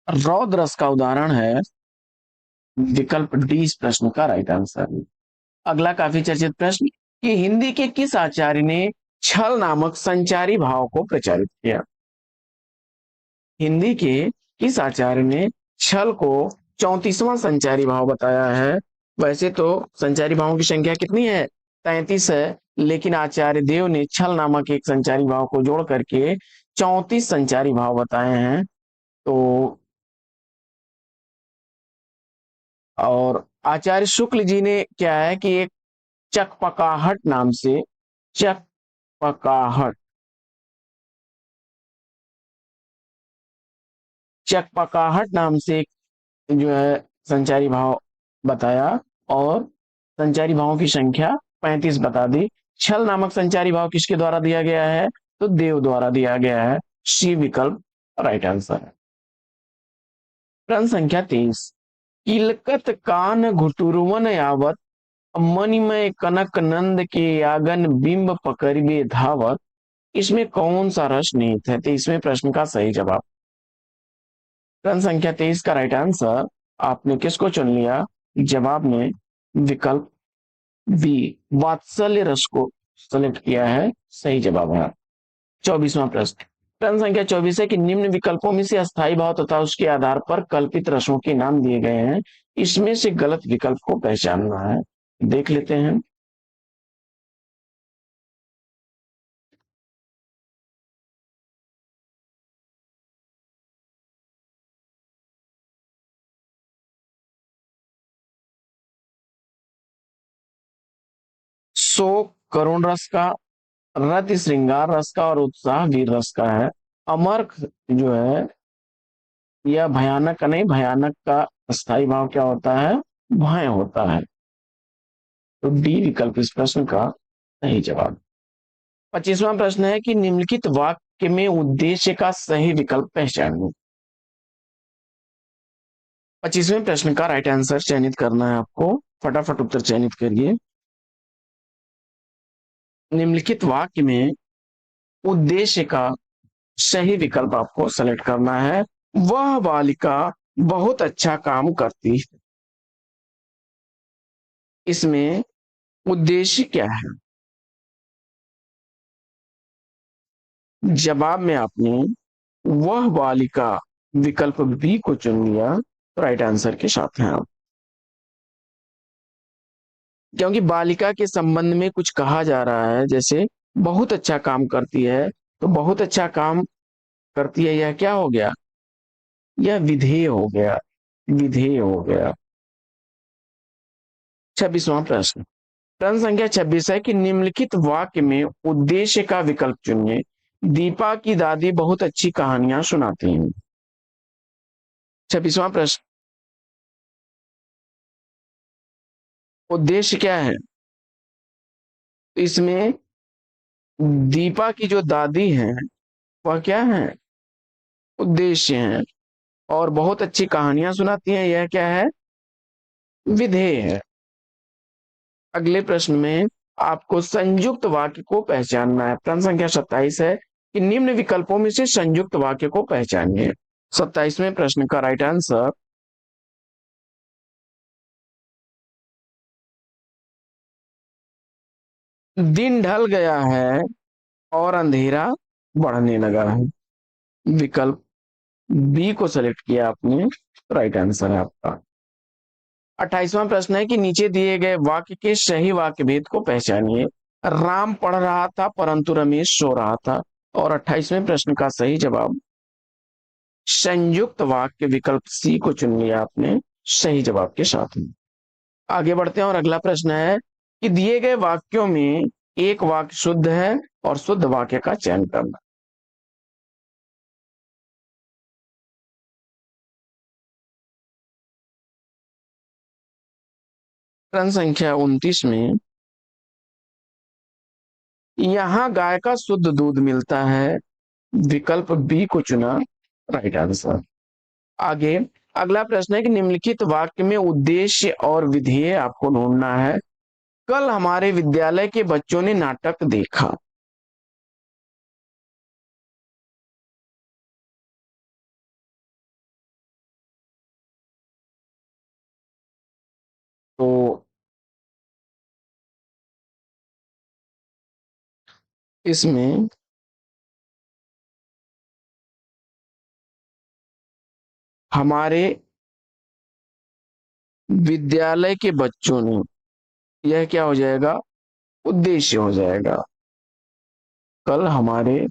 रौद्र रस का उदाहरण है विकल्प डी इस प्रश्न का राइट आंसर है। अगला काफी चर्चित प्रश्न कि हिंदी के किस आचार्य ने छल नामक संचारी भाव को प्रचारित किया? हिंदी के किस आचार्य ने छल को 34वां संचारी भाव बताया है? वैसे तो संचारी भावों की संख्या कितनी है? 33 है, लेकिन आचार्य देव ने छल नामक एक संचारी भाव को जोड़ करके 34 संचारी भाव बताए हैं। तो और आचार्य शुक्ल जी ने क्या है कि एक चकपकाहट नाम से, चकपकाहट, चकपकाहट नाम से जो है संचारी भाव बताया और संचारी भावों की संख्या 35 बता दी। छल नामक संचारी भाव किसके द्वारा दिया गया है? तो देव द्वारा दिया गया है। सी विकल्प राइट आंसर है। प्रश्न संख्या 23, किलकत कान घुटुरवन यावत मणिमय कनक नंद के यागन बिंब पकड़िबे धावत, इसमें कौन सा रस निहित है? तो इसमें प्रश्न का सही जवाब प्रश्न संख्या 23 का राइट आंसर आपने किसको चुन लिया? जवाब में विकल्प बी वात्सल्य रस को सेलेक्ट किया है, सही जवाब है। 24वां प्रश्न, प्रश्न संख्या 24 है कि निम्न विकल्पों में से अस्थायी भाव तथा उसके आधार पर कल्पित रसों के नाम दिए गए हैं, इसमें से गलत विकल्प को पहचानना है। देख लेते हैं। शोक करुण रस का, रति श्रृंगार रस का और उत्साह वीर रस का है। अमर्ख जो है यह भयानक का नहीं, भयानक का स्थायी भाव क्या होता है? भय होता है। तो डी विकल्प इस प्रश्न का सही जवाब। 25वां प्रश्न है कि निम्नलिखित वाक्य में उद्देश्य का सही विकल्प पहचानिए। 25वें प्रश्न का राइट आंसर चयनित करना है आपको। फटाफट उत्तर चयनित करिए। निम्नलिखित वाक्य में उद्देश्य का सही विकल्प आपको सेलेक्ट करना है। वह बालिका बहुत अच्छा काम करती है। इसमें उद्देश्य क्या है? जवाब में आपने वह बालिका विकल्प बी को चुन लिया, तो राइट आंसर के साथ हैं आप। क्योंकि बालिका के संबंध में कुछ कहा जा रहा है, जैसे बहुत अच्छा काम करती है, तो बहुत अच्छा काम करती है यह क्या हो गया? यह विधेय हो गया, विधेय हो गया। 26वां प्रश्न, प्रश्न संख्या 26 है कि निम्नलिखित वाक्य में उद्देश्य का विकल्प चुनिए। दीपा की दादी बहुत अच्छी कहानियां सुनाती हैं। 26वां प्रश्न, उद्देश्य क्या है? इसमें दीपा की जो दादी हैं वह क्या है? उद्देश्य है। और बहुत अच्छी कहानियां सुनाती हैं, यह क्या है? विधेय है। अगले प्रश्न में आपको संयुक्त वाक्य को पहचानना है। प्रश्न संख्या 27 है कि निम्न विकल्पों में से संयुक्त वाक्य को पहचानिए। 27वें प्रश्न का राइट आंसर दिन ढल गया है और अंधेरा बढ़ने लगा है। विकल्प बी को सेलेक्ट किया आपने, राइट आंसर है आपका। 28वां प्रश्न है कि नीचे दिए गए वाक्य के सही वाक्य भेद को पहचानिए। राम पढ़ रहा था परंतु रमेश सो रहा था। और 28वें प्रश्न का सही जवाब संयुक्त वाक्य विकल्प सी को चुन लिया आपने सही जवाब के साथ में। आगे बढ़ते हैं और अगला प्रश्न है कि दिए गए वाक्यों में एक वाक्य शुद्ध है और शुद्ध वाक्य का चयन करना। प्रश्न संख्या 29 में यहां गाय का शुद्ध दूध मिलता है। विकल्प बी को चुना, राइट आंसर। आगे अगला प्रश्न है कि निम्नलिखित वाक्य में उद्देश्य और विधेय आपको ढूंढना है। कल हमारे विद्यालय के बच्चों ने नाटक देखा। तो इसमें हमारे विद्यालय के बच्चों ने, यह क्या हो जाएगा? उद्देश्य हो जाएगा। कल हमारे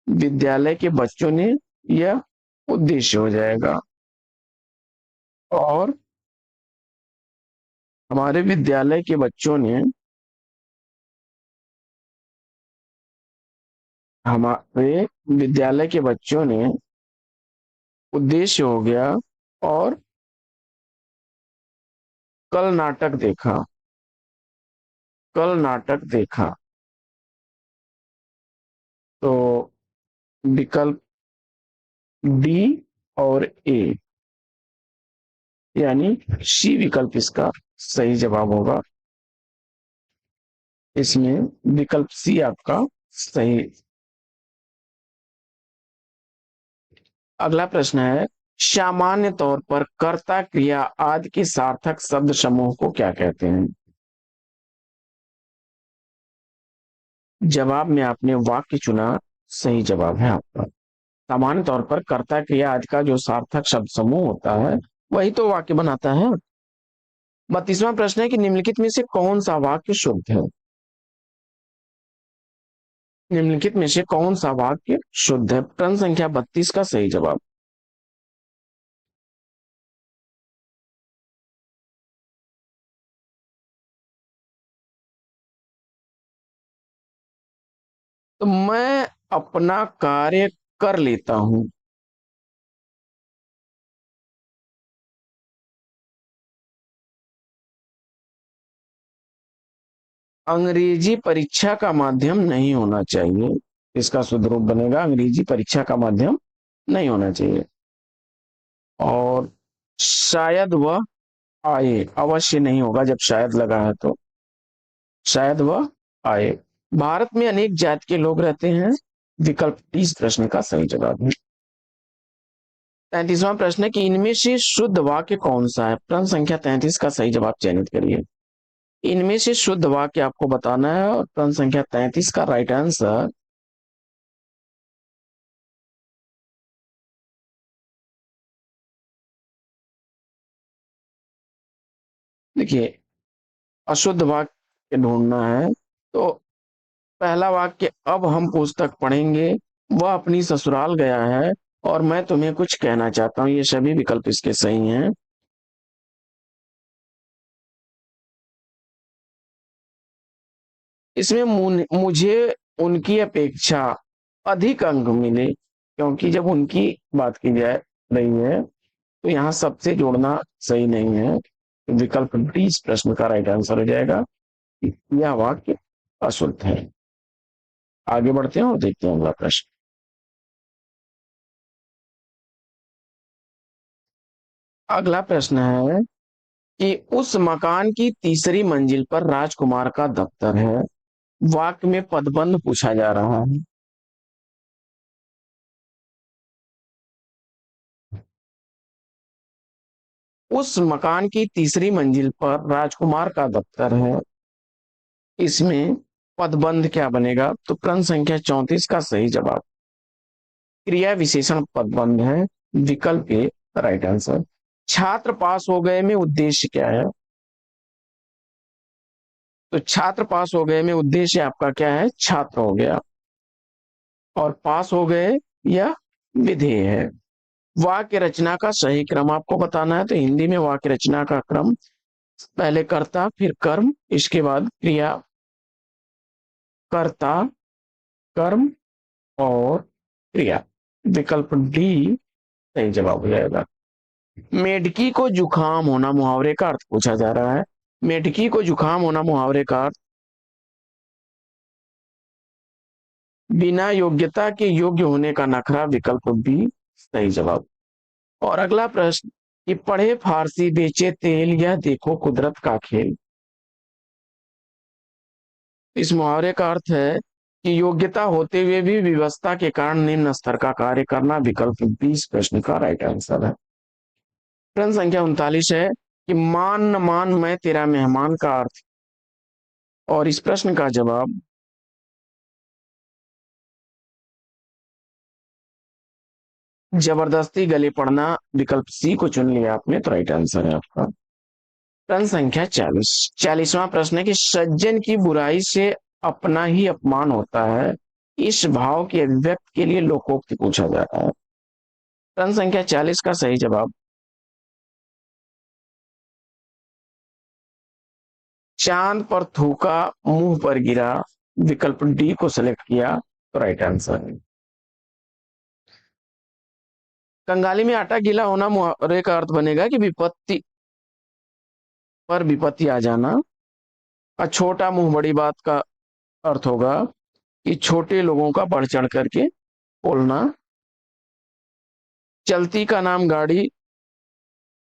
विद्यालय के बच्चों ने, यह उद्देश्य हो जाएगा। और हमारे विद्यालय के बच्चों ने, हमारे विद्यालय के बच्चों ने उद्देश्य हो गया। और कल नाटक देखा, कल नाटक देखा। तो विकल्प डी और ए यानी सी विकल्प इसका सही जवाब होगा। इसमें विकल्प सी आपका सही। अगला प्रश्न है सामान्य तौर पर कर्ता क्रिया आदि के सार्थक शब्द समूह को क्या कहते हैं? जवाब में आपने वाक्य चुना सही जवाब है आपका। सामान्य तौर पर कर्ता क्रिया आदि का जो सार्थक शब्द समूह होता है वही तो वाक्य बनाता है। 32वां प्रश्न है कि निम्नलिखित में से कौन सा वाक्य शुद्ध है। निम्नलिखित में से कौन सा वाक्य शुद्ध है। प्रश्न संख्या 32 का सही जवाब। तो मैं अपना कार्य कर लेता हूं। अंग्रेजी परीक्षा का माध्यम नहीं होना चाहिए। इसका शुद्ध रूप बनेगा अंग्रेजी परीक्षा का माध्यम नहीं होना चाहिए। और शायद वह आए, अवश्य नहीं होगा जब शायद लगा है तो। शायद वह आए। भारत में अनेक जाति के लोग रहते हैं। विकल्प 30 प्रश्न का सही जवाब है। 33वां प्रश्न है कि इनमें से शुद्ध वाक्य कौन सा है। प्रश्न संख्या 33 का सही जवाब चयनित करिए। इनमें से शुद्ध वाक्य आपको बताना है और प्रश्न संख्या 33 का राइट आंसर देखिए, अशुद्ध वाक्य ढूंढना है तो पहला वाक्य, अब हम पुस्तक पढ़ेंगे, वह अपनी ससुराल गया है और मैं तुम्हें कुछ कहना चाहता हूं, ये सभी विकल्प इसके सही हैं। इसमें मुझे उनकी अपेक्षा अधिक अंक मिले, क्योंकि जब उनकी बात की जाए रही है तो यहाँ सबसे जोड़ना सही नहीं है। विकल्प 20 प्रश्न का राइट आंसर हो जाएगा। यह वाक्य अशुद्ध है। आगे बढ़ते हैं और देखते हैं अगला प्रश्न। अगला प्रश्न है कि उस मकान की तीसरी मंजिल पर राजकुमार का दफ्तर है। वाक्य में पदबंध पूछा जा रहा है। उस मकान की तीसरी मंजिल पर राजकुमार का दफ्तर है। इसमें पदबंध क्या बनेगा। तो प्रश्न संख्या 34 का सही जवाब क्रिया विशेषण पदबंध है। विकल्प ए राइट आंसर। छात्र पास हो गए में उद्देश्य क्या है। तो छात्र पास हो गए में उद्देश्य आपका क्या है, छात्र हो गया। और पास हो गए यह विधेय है। वाक्य रचना का सही क्रम आपको बताना है। तो हिंदी में वाक्य रचना का क्रम, पहले कर्ता फिर कर्म, इसके बाद क्रिया, कर्ता, कर्म और क्रिया। विकल्प डी सही जवाब हो जाएगा। मेढकी को जुकाम होना मुहावरे का अर्थ पूछा जा रहा है। मेढकी को जुकाम होना मुहावरे का अर्थ बिना योग्यता के योग्य होने का नखरा। विकल्प बी सही जवाब। और अगला प्रश्न कि पढ़े फारसी बेचे तेल, यह देखो कुदरत का खेल। इस मुहावरे का अर्थ है कि योग्यता होते हुए भी व्यवस्था के कारण निम्न स्तर का कार्य करना। विकल्प 20 प्रश्न का राइट आंसर है। प्रश्न संख्या 39 है कि मान न मान मैं तेरा मेहमान का अर्थ। और इस प्रश्न का जवाब जबरदस्ती गले पड़ना। विकल्प सी को चुन लिया आपने तो राइट आंसर है आपका। प्रश्न संख्या 40। 40वां प्रश्न है कि सज्जन की बुराई से अपना ही अपमान होता है, इस भाव की अभिव्यक्ति के लिए लोकोक्ति पूछा जा रहा है। प्रश्न संख्या 40 का सही जवाब चांद पर थूका मुंह पर गिरा। विकल्प डी को सिलेक्ट किया तो राइट आंसर है। कंगाली में आटा गीला होना मुहावरे का अर्थ बनेगा कि विपत्ति पर विपत्ति आ जाना। और छोटा मुंह बड़ी बात का अर्थ होगा कि छोटे लोगों का बढ़ चढ़ करके बोलना। चलती का नाम गाड़ी,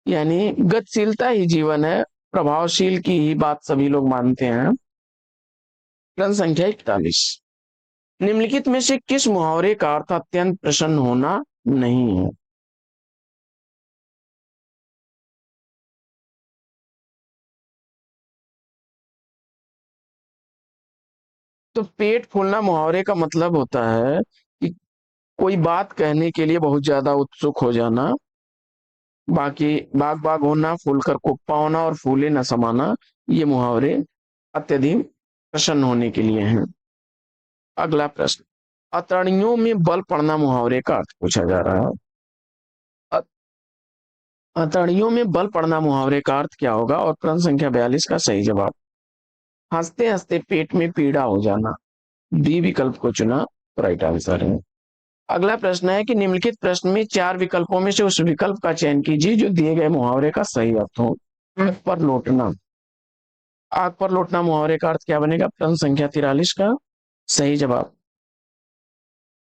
यानी गतिशीलता ही जीवन है, प्रभावशील की ही बात सभी लोग मानते हैं। प्रश्न संख्या 41। निम्नलिखित में से किस मुहावरे का अर्थ अत्यंत प्रसन्न होना नहीं है। तो पेट फूलना मुहावरे का मतलब होता है कि कोई बात कहने के लिए बहुत ज्यादा उत्सुक हो जाना, बाकी बाग बाग होना, फूल कर कुप्पा होना और फूले न समाना, ये मुहावरे अत्यधिक प्रसन्न होने के लिए हैं। अगला प्रश्न, अतड़ियों में बल पड़ना मुहावरे का अर्थ पूछा जा रहा है। अतड़ियों में बल पड़ना मुहावरे का अर्थ क्या होगा और प्रश्न संख्या 42 का सही जवाब, हंसते हंसते पेट में पीड़ा हो जाना, बी विकल्प को चुना तो राइट आंसर है। अगला प्रश्न है कि निम्नलिखित प्रश्न में 4 विकल्पों में से उस विकल्प का चयन कीजिए जो दिए गए मुहावरे का सही अर्थ हो। आग पर लौटना, आग पर लौटना मुहावरे का अर्थ क्या बनेगा? प्रश्न संख्या 43 का सही जवाब,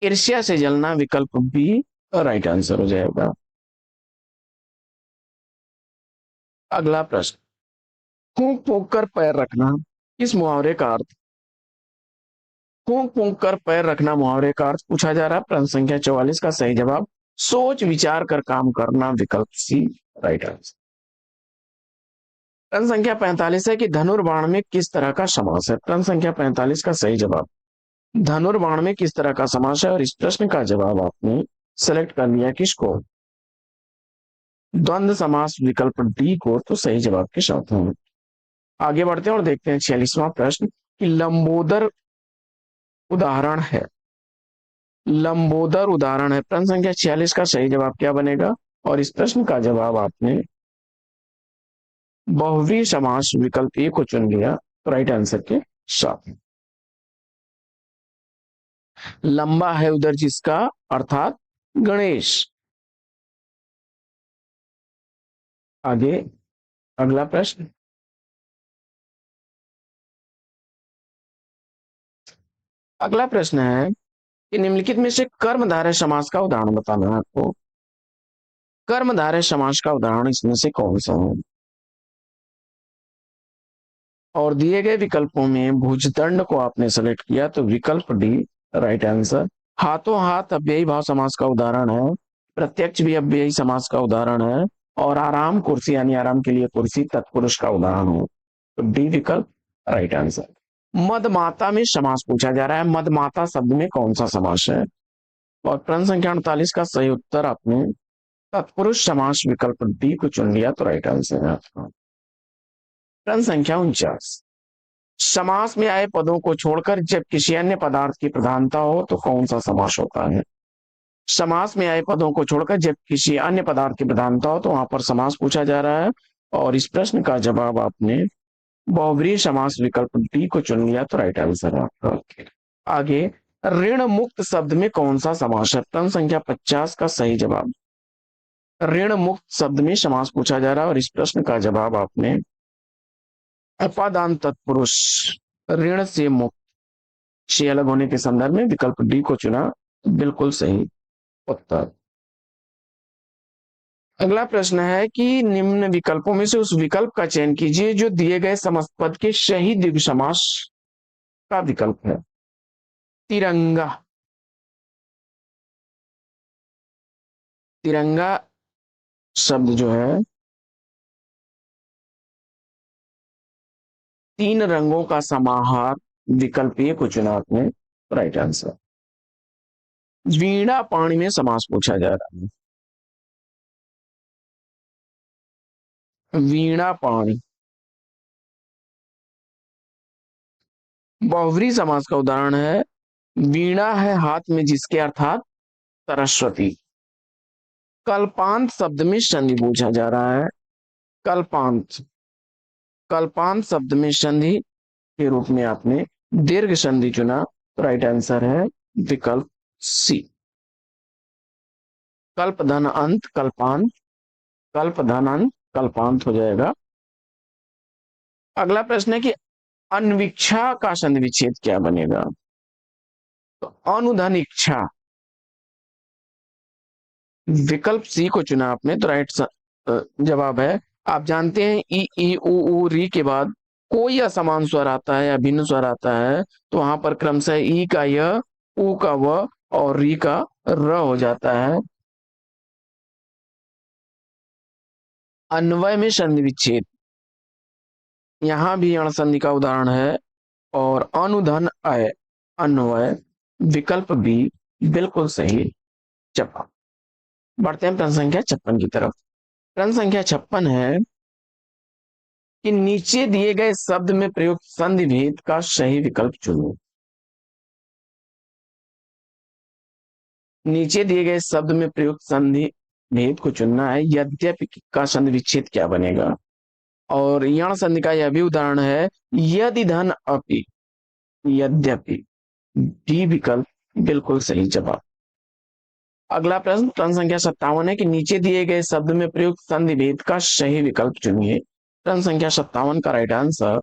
ईर्ष्या से जलना, विकल्प बी राइट आंसर हो जाएगा। अगला प्रश्न, फूंक फूंक कर पैर रखना, इस मुहावरे का अर्थ, फूंक फूंक कर पैर रखना मुहावरे का अर्थ पूछा जा रहा है। प्रश्न संख्या 44 का सही जवाब, सोच विचार कर काम करना, विकल्प सी राइट आंसर। प्रश्न संख्या 45 है कि धनुर्बाण में किस तरह का समास है? प्रश्न संख्या 45 का सही जवाब, धनुर्बाण में किस तरह का समास है और इस प्रश्न का जवाब आपने सेलेक्ट कर लिया किसको? द्वंद्व समास, विकल्प डी को तो सही जवाब के साथ हैं। आगे बढ़ते हैं और देखते हैं 46वां प्रश्न कि लंबोदर उदाहरण है, लंबोदर उदाहरण है। प्रश्न संख्या 46 का सही जवाब क्या बनेगा और इस प्रश्न का जवाब आपने बहुव्रीहि समास, विकल्प ए को चुन लिया तो राइट आंसर के साथ। लंबा है उधर जिसका, अर्थात गणेश। आगे अगला प्रश्न, अगला प्रश्न है कि निम्नलिखित में से कर्मधारय समास का उदाहरण बताना है आपको। कर्मधारय समास का उदाहरण इसमें से कौन सा है? और दिए गए विकल्पों में भुजदंड को आपने सेलेक्ट किया तो विकल्प डी राइट आंसर। हाथों हाथ अव्ययी भाव समास का उदाहरण है, प्रत्यक्ष भी अव्ययी समास का उदाहरण है, और आराम कुर्सी यानी आराम के लिए कुर्सी तत्पुरुष का उदाहरण है तो डी विकल्प राइट आंसर। मदमाता में समास पूछा जा रहा है, मदमाता शब्द में कौन सा समास है? और प्रश्न संख्या 48 का सही उत्तर आपने तत्पुरुष समास, विकल्प डी को चुन लिया तो राइट आंसर है आपका। प्रश्न संख्या 49, समास में आए पदों को छोड़कर जब किसी अन्य पदार्थ की प्रधानता हो तो कौन सा समास होता है? समास में आए पदों को छोड़कर जब किसी अन्य पदार्थ की प्रधानता हो तो वहां पर समास पूछा जा रहा है और इस प्रश्न का जवाब आपने बहुव्रीहि समास, विकल्प डी को चुन लिया तो राइट आंसर है आपका। आगे ऋण मुक्त शब्द में कौन सा समास है? प्रश्न संख्या 50 का सही जवाब, ऋण मुक्त शब्द में समास पूछा जा रहा है और इस प्रश्न का जवाब आपने अपादान तत्पुरुष, ऋण से मुक्त से अलग होने के संदर्भ में विकल्प डी को चुना, बिल्कुल सही उत्तर। अगला प्रश्न है कि निम्न विकल्पों में से उस विकल्प का चयन कीजिए जो दिए गए समस्त पद के सही द्विगु समास का विकल्प है। तिरंगा, तिरंगा शब्द जो है 3 रंगों का समाहार, विकल्प ए को चुना आपने राइट आंसर। वीणा पाणी में समास पूछा जा रहा है, वीणा पाणी बहुव्रीहि समास का उदाहरण है, वीणा है हाथ में जिसके, अर्थात सरस्वती। कल्पांत शब्द में संधि पूछा जा रहा है, कल्पांत, कल्पांत शब्द में संधि के रूप में आपने दीर्घ संधि चुना तो राइट आंसर है विकल्प सी। कल्प धन अंत कल्पांत, कल्प धन अंत कल्पांत हो जाएगा। अगला प्रश्न है कि अन्वीक्षा का संधि विच्छेद क्या बनेगा? तो अनुधन इच्छा, विकल्प सी को चुना आपने तो राइट जवाब है। आप जानते हैं ई ई उ री के बाद कोई असमान स्वर आता है या भिन्न स्वर आता है तो वहां पर क्रमशः ई का य, उ का व और री का र हो जाता है। अन्वय में संधि विच्छेद, यहां भी अण संधि का उदाहरण है और अनुधन अय अन्वय, विकल्प बी बिल्कुल सही छप्पन। बढ़ते हैं प्रश्न संख्या 56 की तरफ। प्रश्न संख्या 56 है कि नीचे दिए गए शब्द में प्रयुक्त संधि भेद का सही विकल्प चुनो। नीचे दिए गए शब्द में प्रयुक्त संधि भेद को चुनना है। यद्यपि का संधि विच्छेद क्या बनेगा? और यण संधि का यह भी उदाहरण है, यदि धन अपि, यद्यपि। डी विकल्प बिल्कुल सही जवाब। अगला प्रश्न प्रश्न संख्या 57 है कि नीचे दिए गए शब्द में प्रयुक्त संधि भेद का सही विकल्प चुनिए। प्रश्न संख्या 57 का राइट आंसर,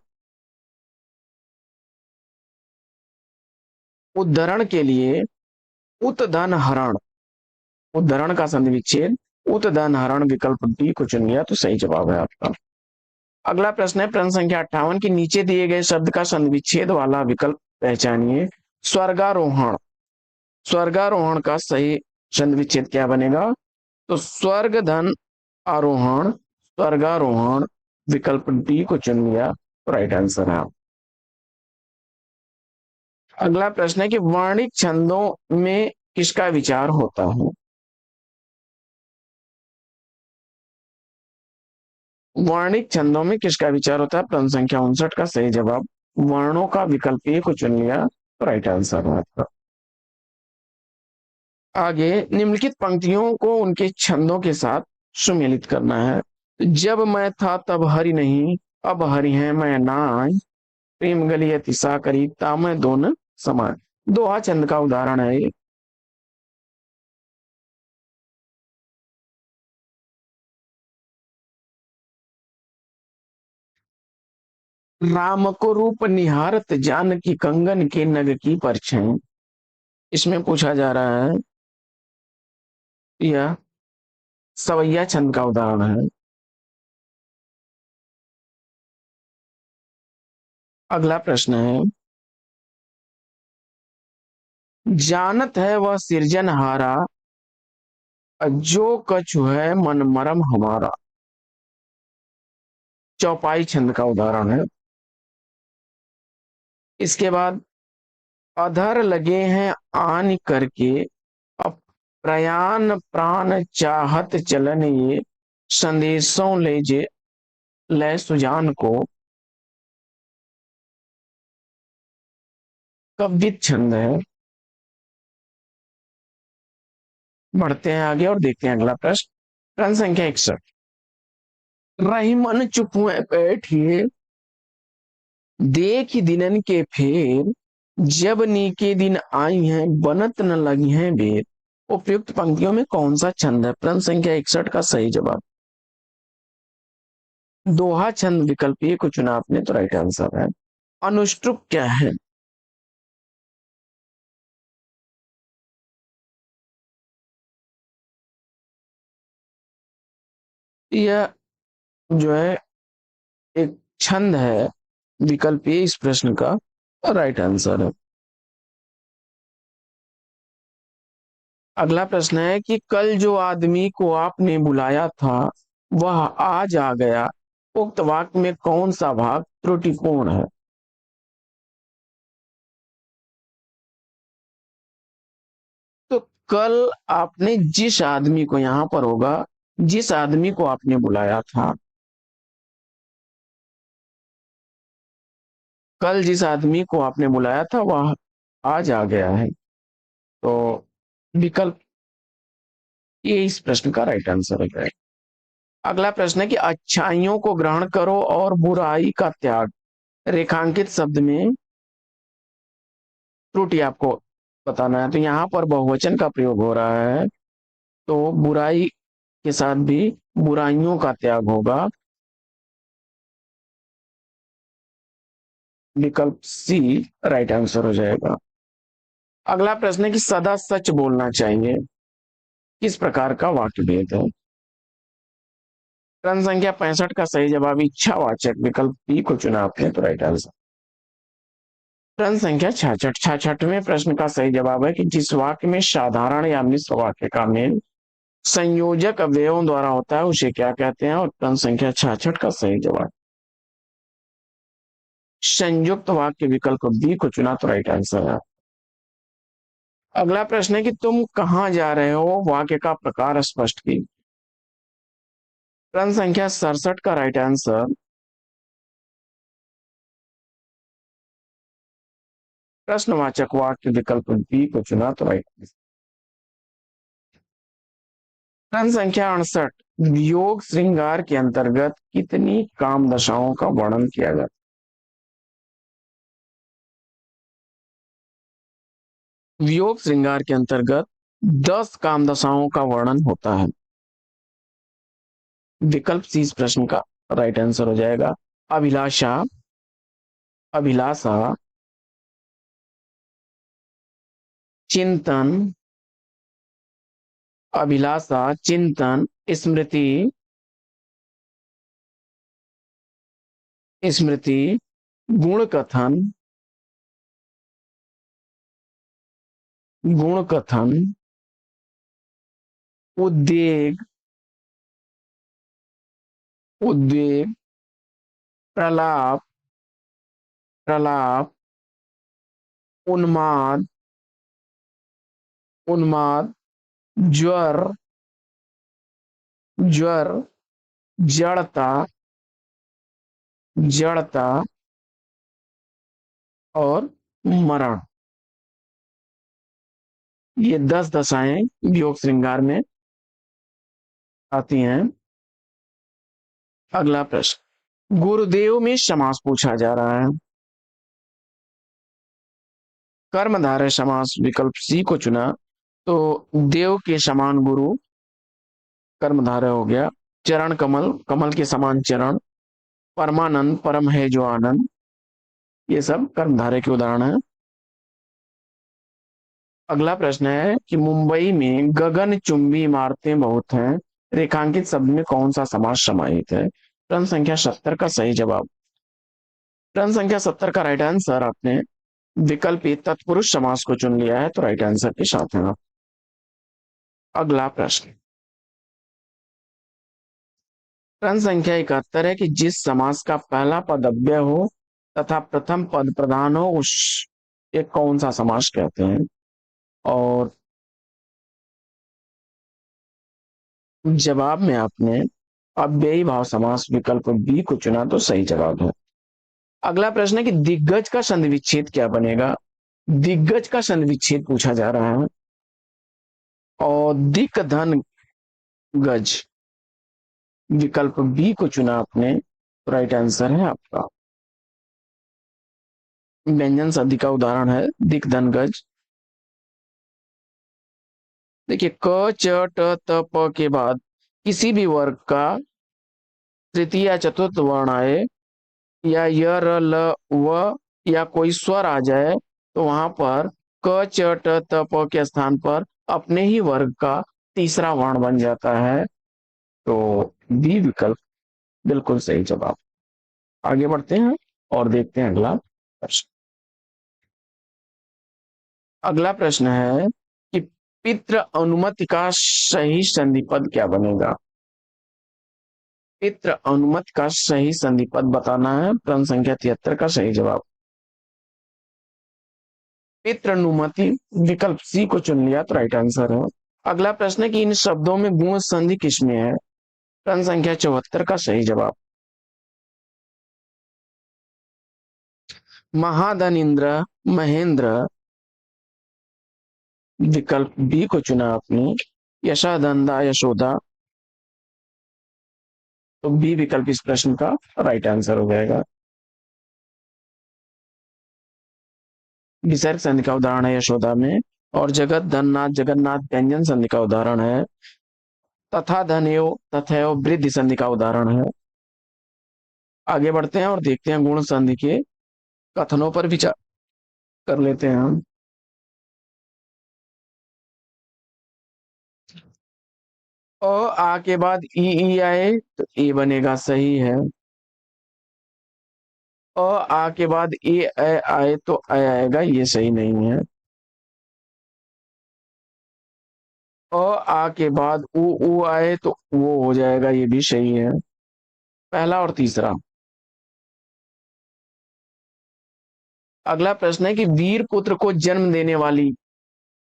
उद्धरण के लिए उत्धन हरण, उद्धरण का संधि विच्छेद उत्धन हरण, विकल्प डी को चुन लिया तो सही जवाब है आपका। अगला प्रश्न है प्रश्न संख्या 58 की नीचे दिए गए शब्द का संधि विच्छेद वाला विकल्प पहचानिए। स्वर्गारोहण, स्वर्गारोहण का सही संधि विच्छेद क्या बनेगा? तो स्वर्ग धन आरोहण, स्वर्गारोहण, विकल्प डी को चुन लिया तो राइट आंसर है। अगला प्रश्न है कि वर्णिक छंदों में किसका विचार होता है? वर्णिक छंदों में किसका विचार होता है? प्रश्न संख्या 59 का सही जवाब वर्णों का, विकल्प ए को चुन लिया तो राइट आंसर है आपका। आगे निम्नलिखित पंक्तियों को उनके छंदों के साथ सुमेलित करना है। जब मैं था तब हरि नहीं, अब हरि है मैं ना आई, प्रेम गली अतिशा करी, तामे दोनों समान। दोहा छंद का उदाहरण है ये। राम को रूप निहारत जानकी, कंगन के नग की परछाई। इसमें पूछा जा रहा है, यह सवैया छंद का उदाहरण है। अगला प्रश्न है, जानत है वह सिरजनहारा, जो कछु है मन मरम हमारा। चौपाई छंद का उदाहरण है। इसके बाद अधर लगे हैं आन करके, अब प्रयाण प्राण चाहत चलन ये, संदेशों ले जे लय सुजान को। कवित छंद है। बढ़ते हैं आगे और देखते हैं अगला प्रश्न। प्रश्न संख्या 61, रही मन चुप हुए बैठिए, देख दिनन के फेर, जब नीके दिन आई हैं बनत न लगी हैं बेर। उपयुक्त पंक्तियों में कौन सा छंद है? प्रश्न संख्या 61 का सही जवाब दोहा छंद, विकल्प ए को चुना आपने तो राइट आंसर है। अनुष्टुप क्या है? यह जो है एक छंद है, विकल्प ए इस प्रश्न का राइट आंसर है। अगला प्रश्न है कि कल जो आदमी को आपने बुलाया था वह आज आ गया, उक्त वाक्य में कौन सा भाग त्रुटिपूर्ण है? तो कल आपने जिस आदमी को, यहां पर होगा जिस आदमी को आपने बुलाया था, कल जिस आदमी को आपने बुलाया था वह आज आ गया है, तो विकल्प ये इस प्रश्न का राइट आंसर है। अगला प्रश्न है कि अच्छाइयों को ग्रहण करो और बुराई का त्याग, रेखांकित शब्द में त्रुटि आपको बताना है। तो यहाँ पर बहुवचन का प्रयोग हो रहा है, तो बुराई के साथ भी बुराइयों का त्याग होगा, विकल्प सी राइट आंसर हो जाएगा। अगला प्रश्न है कि सदा सच बोलना चाहिए, किस प्रकार का वाक्य भेद है? प्रश्न संख्या 65 का सही जवाब इच्छावाचक, विकल्प बी को चुना आपने तो राइट आंसर। प्रश्न संख्या 66, 66वें प्रश्न का सही जवाब है कि जिस वाक्य में साधारण या मिश्र वाक्य का मेल संयोजक अवयवों द्वारा होता है उसे क्या कहते हैं? और प्रश्न संख्या 66 का सही जवाब संयुक्त वाक्य, विकल्प बी को चुना तो राइट आंसर है। अगला प्रश्न है कि तुम कहाँ जा रहे हो, वाक्य का प्रकार स्पष्ट कीजिए। प्रश्न संख्या 67 का राइट आंसर प्रश्नवाचक वाक्य विकल्प बी को चुना तो राइट आंसर। प्रश्न संख्या 68, वियोग श्रृंगार के अंतर्गत कितनी काम दशाओं का वर्णन किया जाता है? वियोग श्रृंगार के अंतर्गत 10 काम दशाओं का वर्णन होता है। विकल्प सी इस प्रश्न का राइट आंसर हो जाएगा। अभिलाषा, अभिलाषा, चिंतन, अभिलाषा, चिंतन, स्मृति, स्मृति, गुण कथन, गुण कथन, उद्वेग, उद्वेग, प्रलाप, प्रलाप, उन्माद, उन्माद, ज्वर, ज्वर, जड़ता, जड़ता और मरण। ये 10 दशाएं योग श्रृंगार में आती हैं। अगला प्रश्न, गुरुदेव में समास पूछा जा रहा है। कर्मधारय समास विकल्प सी को चुना तो देव के समान गुरु कर्मधारय हो गया। चरण कमल, कमल के समान चरण, परमानंद, परम है जो आनंद, ये सब कर्मधारय के उदाहरण है। अगला प्रश्न है कि मुंबई में गगनचुंबी इमारतें बहुत हैं, रेखांकित शब्द में कौन सा समास समाहित है? प्रश्न संख्या 70 का सही जवाब, प्रश्न संख्या 70 का राइट आंसर आपने विकल्प ए तत्पुरुष समास को चुन लिया है तो राइट आंसर के साथ हैं आप। अगला प्रश्न, प्रश्न संख्या 71 है कि जिस समास का पहला पद अव्यय हो तथा प्रथम पद प्रधान हो उस एक कौन सा समास कहते हैं? और जवाब में आपने अव्ययी भाव समास विकल्प बी को चुना तो सही जवाब है। अगला प्रश्न है कि दिग्गज का संधि विच्छेद क्या बनेगा? दिग्गज का संधि विच्छेद पूछा जा रहा है। और दिक धन गज विकल्प बी को चुना आपने तो राइट आंसर है आपका। व्यंजन संधि का उदाहरण है दिक धन गज। देखिए क च ट त प के बाद किसी भी वर्ग का तृतीय या चतुर्थ वर्ण आए या य र ल व या कोई स्वर आ जाए तो वहां पर क च ट त प के स्थान पर अपने ही वर्ग का तीसरा वर्ण बन जाता है तो बी विकल्प बिल्कुल सही जवाब। आगे बढ़ते हैं और देखते हैं अगला प्रश्न। अगला प्रश्न है कि पितृ अनुमति का सही संधि पद क्या बनेगा? पितृ अनुमति का सही संधि पद बताना है। प्रश्न संख्या 73 का सही जवाब पितृनुमति विकल्प सी को चुन लिया तो राइट आंसर है। अगला प्रश्न है कि इन शब्दों में गुण संधि किसमें है? प्रश्न संख्या 74 का सही जवाब महाधन इंद्र, महेंद्र विकल्प बी को चुना आपने। यशाधंदा, यशोदा तो बी विकल्प इस प्रश्न का राइट आंसर हो जाएगा। विसर्ग संधि का उदाहरण है यशोदा में। और जगत धननाथ, जगन्नाथ व्यंजन संधि का उदाहरण है। तथा धनयो, तथयो वृद्धि संधि का उदाहरण है। आगे बढ़ते हैं और देखते हैं गुण संधि के कथनों पर विचार कर लेते हैं हम। अ आ के बाद ई आए तो ए बनेगा सही है। अ आ के बाद ए आए तो अ आएगा, ये सही नहीं है। अ आ के बाद उ आए तो वो हो जाएगा, ये भी सही है। पहला और तीसरा। अगला प्रश्न है कि वीर पुत्र को जन्म देने वाली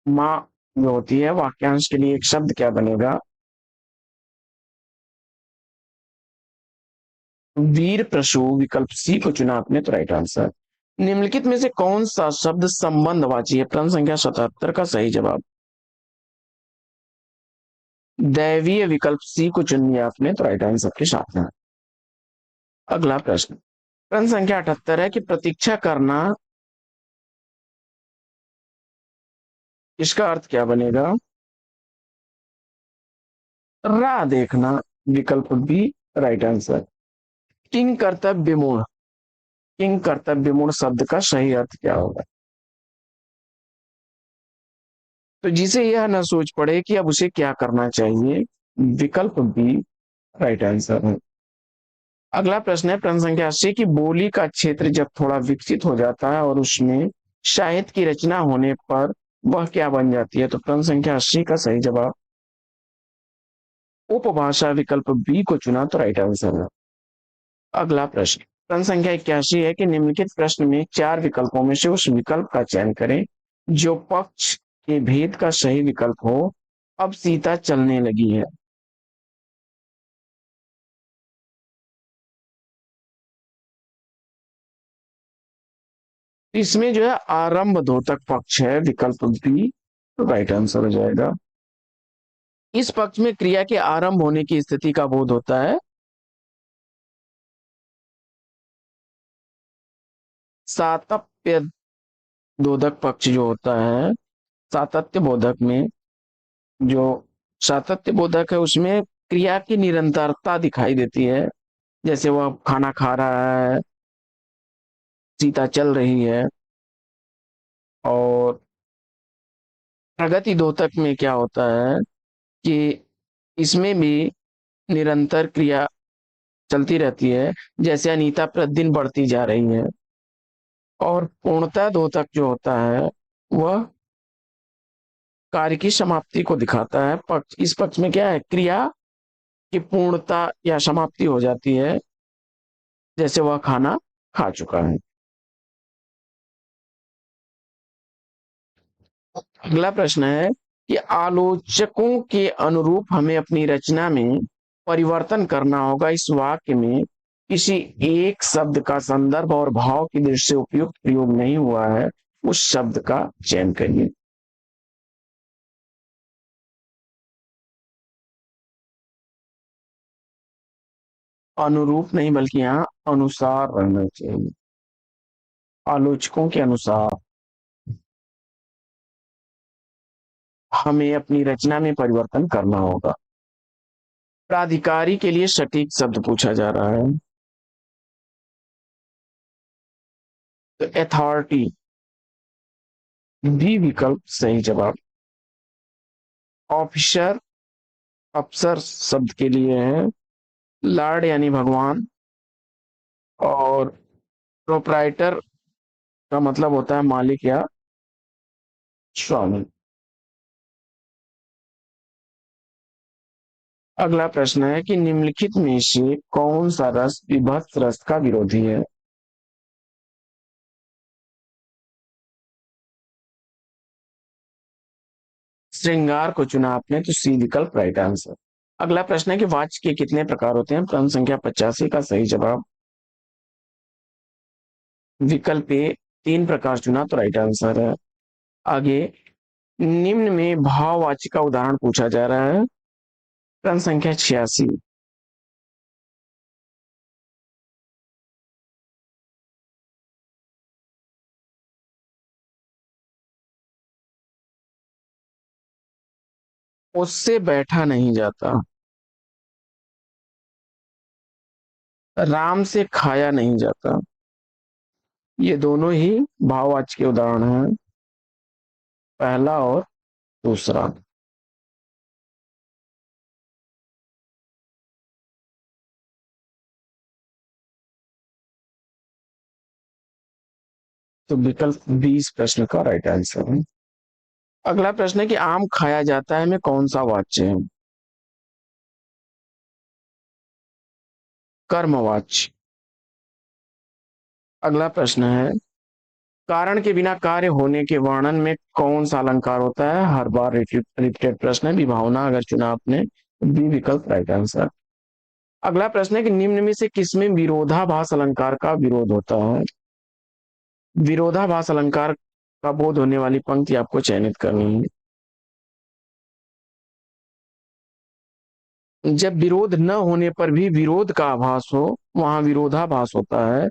माँ जो होती है, वाक्यांश के लिए एक शब्द क्या बनेगा? वीर प्रशु, विकल्प सी को चुना आपने, तो राइट आंसर। निम्नलिखित में से कौन सा शब्द संबंधवाची है? प्रश्न संख्या 77 का सही जवाब दैवीय, विकल्प सी को चुन लिया आपने, तो राइट आंसर के साथ में। अगला प्रश्न, प्रश्न संख्या 78 है कि प्रतीक्षा करना, इसका अर्थ क्या बनेगा? राह देखना, विकल्प बी राइट आंसर। किंग कर्तव्य मूल, किंग कर्तव्य मूल शब्द का सही अर्थ क्या होगा? तो जिसे यह न सोच पड़े कि अब उसे क्या करना चाहिए, विकल्प बी राइट आंसर है। अगला प्रश्न है प्रश्न संख्या 80 की बोली का क्षेत्र जब थोड़ा विकसित हो जाता है और उसमें साहित्य की रचना होने पर वह क्या बन जाती है? तो प्रश्न संख्या 80 का सही जवाब उपभाषा, विकल्प बी को चुना, तो राइट आंसर है। अगला प्रश्न, प्रश्न संख्या 81 है कि निम्नलिखित प्रश्न में चार विकल्पों में से उस विकल्प का चयन करें जो पक्ष के भेद का सही विकल्प हो। अब सीता चलने लगी है। इसमें जो है आरंभ द्योतक पक्ष है, विकल्प बी तो राइट आंसर हो जाएगा। इस पक्ष में क्रिया के आरंभ होने की स्थिति का बोध होता है। सातत्य बोधक पक्ष जो होता है, सातत्य बोधक में जो सातत्य बोधक है उसमें क्रिया की निरंतरता दिखाई देती है, जैसे वह खाना खा रहा है, सीता चल रही है। और प्रगति द्योतक में क्या होता है कि इसमें भी निरंतर क्रिया चलती रहती है, जैसे अनीता प्रतिदिन बढ़ती जा रही है। और पूर्णता द्योतक जो होता है वह कार्य की समाप्ति को दिखाता है। पक्ष, इस पक्ष में क्या है, क्रिया की पूर्णता या समाप्ति हो जाती है, जैसे वह खाना खा चुका है। अगला प्रश्न है कि आलोचकों के अनुरूप हमें अपनी रचना में परिवर्तन करना होगा। इस वाक्य में किसी एक शब्द का संदर्भ और भाव की दृष्टि से उपयुक्त प्रयोग नहीं हुआ है, उस शब्द का चयन करिए। अनुरूप नहीं बल्कि यहाँ अनुसार रहना चाहिए। आलोचकों के अनुसार हमें अपनी रचना में परिवर्तन करना होगा। प्राधिकारी के लिए सटीक शब्द पूछा जा रहा है, तो अथॉरिटी भी विकल्प सही जवाब। ऑफिसर, अफसर शब्द के लिए है, लॉर्ड यानी भगवान। और प्रोप्राइटर का मतलब होता है मालिक या स्वामी। अगला प्रश्न है कि निम्नलिखित में से कौन सा रस विभक्त रस का विरोधी है? श्रृंगार को चुना आपने, तो सी विकल्प राइट आंसर। अगला प्रश्न है कि वाच के कितने प्रकार होते हैं? प्रश्न संख्या 85 का सही जवाब विकल्प ए तीन प्रकार चुना, तो राइट आंसर है। आगे, निम्न में भाववाची का उदाहरण पूछा जा रहा है। प्रश्न संख्या 86, उससे बैठा नहीं जाता, राम से खाया नहीं जाता, ये दोनों ही भाववाची के उदाहरण हैं, पहला और दूसरा। तो विकल्प 20 प्रश्न का राइट आंसर है। अगला प्रश्न है कि आम खाया जाता है में कौन सा वाच्य है? कर्मवाच्य। अगला प्रश्न है कारण के बिना कार्य होने के वर्णन में कौन सा अलंकार होता है? हर बार रिपीटेड प्रश्न है। विभावना अगर चुना आपने, बी विकल्प राइट आंसर। अगला प्रश्न है कि निम्न में से किसमें विरोधाभास अलंकार का विरोध होता है? विरोधाभास अलंकार का बोध होने वाली पंक्ति आपको चयनित करनी है। जब विरोध न होने पर भी विरोध का आभास हो, वहां विरोधाभास होता है।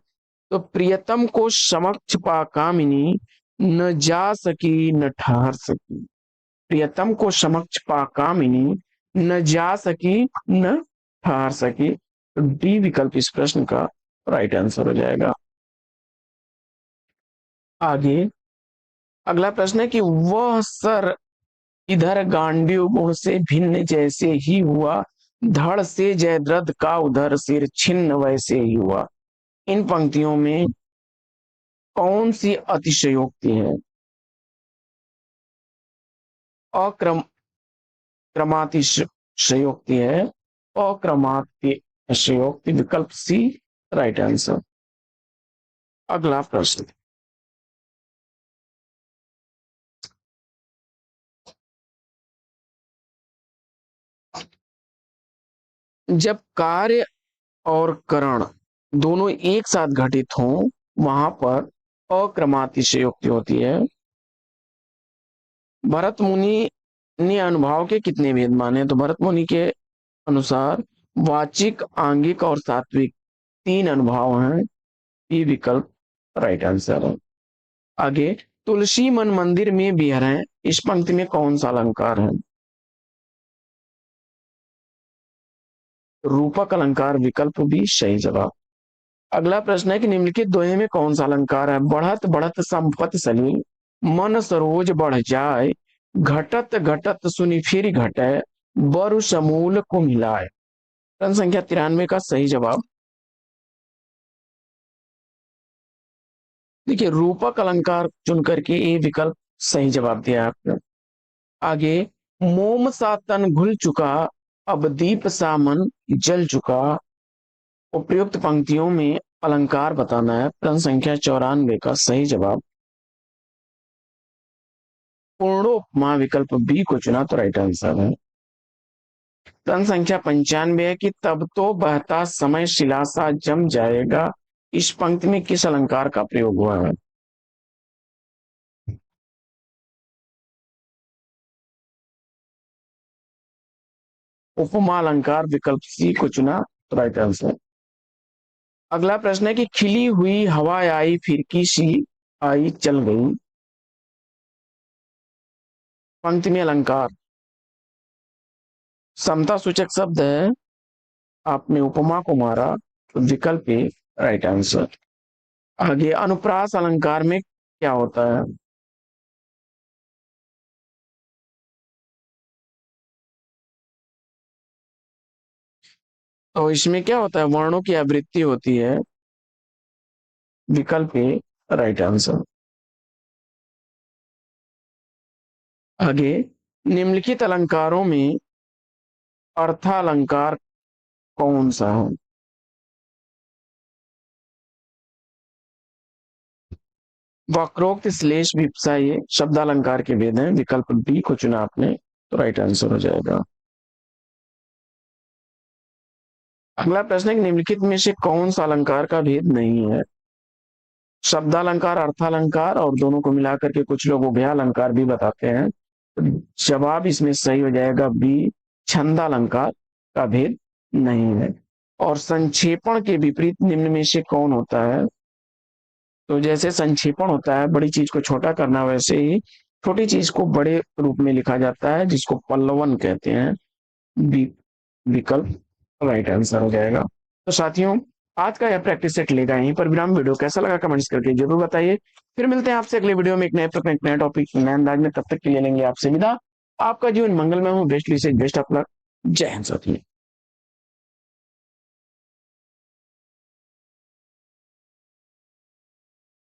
तो प्रियतम को समक्ष पा कामिनी, न जा सकी न ठहर सकी। प्रियतम को समक्ष पा कामिनी, न जा सकी न ठहर सकी। तो डी विकल्प इस प्रश्न का राइट आंसर हो जाएगा। आगे अगला प्रश्न है कि वह सर इधर गांडीव गुण से भिन्न जैसे ही हुआ, धड़ से जयद्रथ का उधर सिर छिन्न वैसे ही हुआ। इन पंक्तियों में कौन सी अतिशयोक्ति है? अक्रम क्रमातिशयोक्ति है। अक्रमातिशयोक्ति विकल्प सी राइट आंसर। अगला प्रश्न, जब कार्य और करण दोनों एक साथ घटित हों, वहां पर अक्रमातिशयोक्ति होती है। भरत मुनि ने अनुभाव के कितने भेद माने? तो भरत मुनि के अनुसार वाचिक, आंगिक और सात्विक तीन अनुभाव हैं। ये विकल्प राइट आंसर है। आगे, तुलसी मन मंदिर में बिहरें, इस पंक्ति में कौन सा अलंकार है? रूपक अलंकार विकल्प भी सही जवाब। अगला प्रश्न है कि निम्नलिखित दोहे में कौन सा अलंकार है? बढ़त बढ़त संपत सली, मन सरोज बढ़ जाए, घटत घटत सुनी फिर घटे, बरु समूल को मिलाए। प्रश्न संख्या 93 का सही जवाब, देखिए रूपक अलंकार चुन करके ये विकल्प सही जवाब दिया है आपने। आगे, मोम सा तन घुल चुका, अब दीप सा मन जल चुका। उपयुक्त पंक्तियों में अलंकार बताना है। प्रश्न संख्या 94 का सही जवाब पूर्णोपमा विकल्प बी को चुना तो राइट आंसर है। प्रश्न संख्या 95 है कि तब तो बहता समय शिलासा जम जाएगा, इस पंक्ति में किस अलंकार का प्रयोग हुआ है? उपमा अलंकार विकल्प सी को चुना तो राइट आंसर। अगला प्रश्न है कि खिली हुई हवा आई फिरकी सी आई चल गई, पंक्ति में अलंकार समता सूचक शब्द है। आपने उपमा को मारा तो विकल्प ए राइट आंसर। आगे, अनुप्रास अलंकार में क्या होता है? तो इसमें क्या होता है? वर्णों की आवृत्ति होती है। विकल्प ए राइट आंसर। आगे, निम्नलिखित अलंकारों में अर्थालंकार कौन सा है? वक्रोक्त, श्लेष, विप्सा ये शब्दालंकार के भेद हैं। विकल्प बी को चुना आपने तो राइट आंसर हो जाएगा। अगला प्रश्न है कि निम्नलिखित में से कौन सा अलंकार का भेद नहीं है? शब्दालंकार, अर्थालंकार और दोनों को मिलाकर के कुछ लोग उभयालंकार भी बताते हैं। तो जवाब इसमें सही हो जाएगा बी, छंदालंकार का भेद नहीं है। और संक्षेपण के विपरीत निम्न में से कौन होता है? तो जैसे संक्षेपण होता है बड़ी चीज को छोटा करना, वैसे ही छोटी चीज को बड़े रूप में लिखा जाता है, जिसको पल्लवन कहते हैं। विकल्प राइट आंसर हो जाएगा। तो साथियों, आज का यह प्रैक्टिस सेट लेगा यहीं पर विराम। वीडियो कैसा लगा कमेंट्स करके जरूर बताइए। फिर मिलते हैं आपसे अगले वीडियो में एक नए टॉपिक नए अंदाज में। तब तक के लिए लेंगे आपसे विदा। आपका जीवन मंगलमय हो। बेस्ट विशेष, बेस्ट ऑफ लक। जय हिंद साथियों।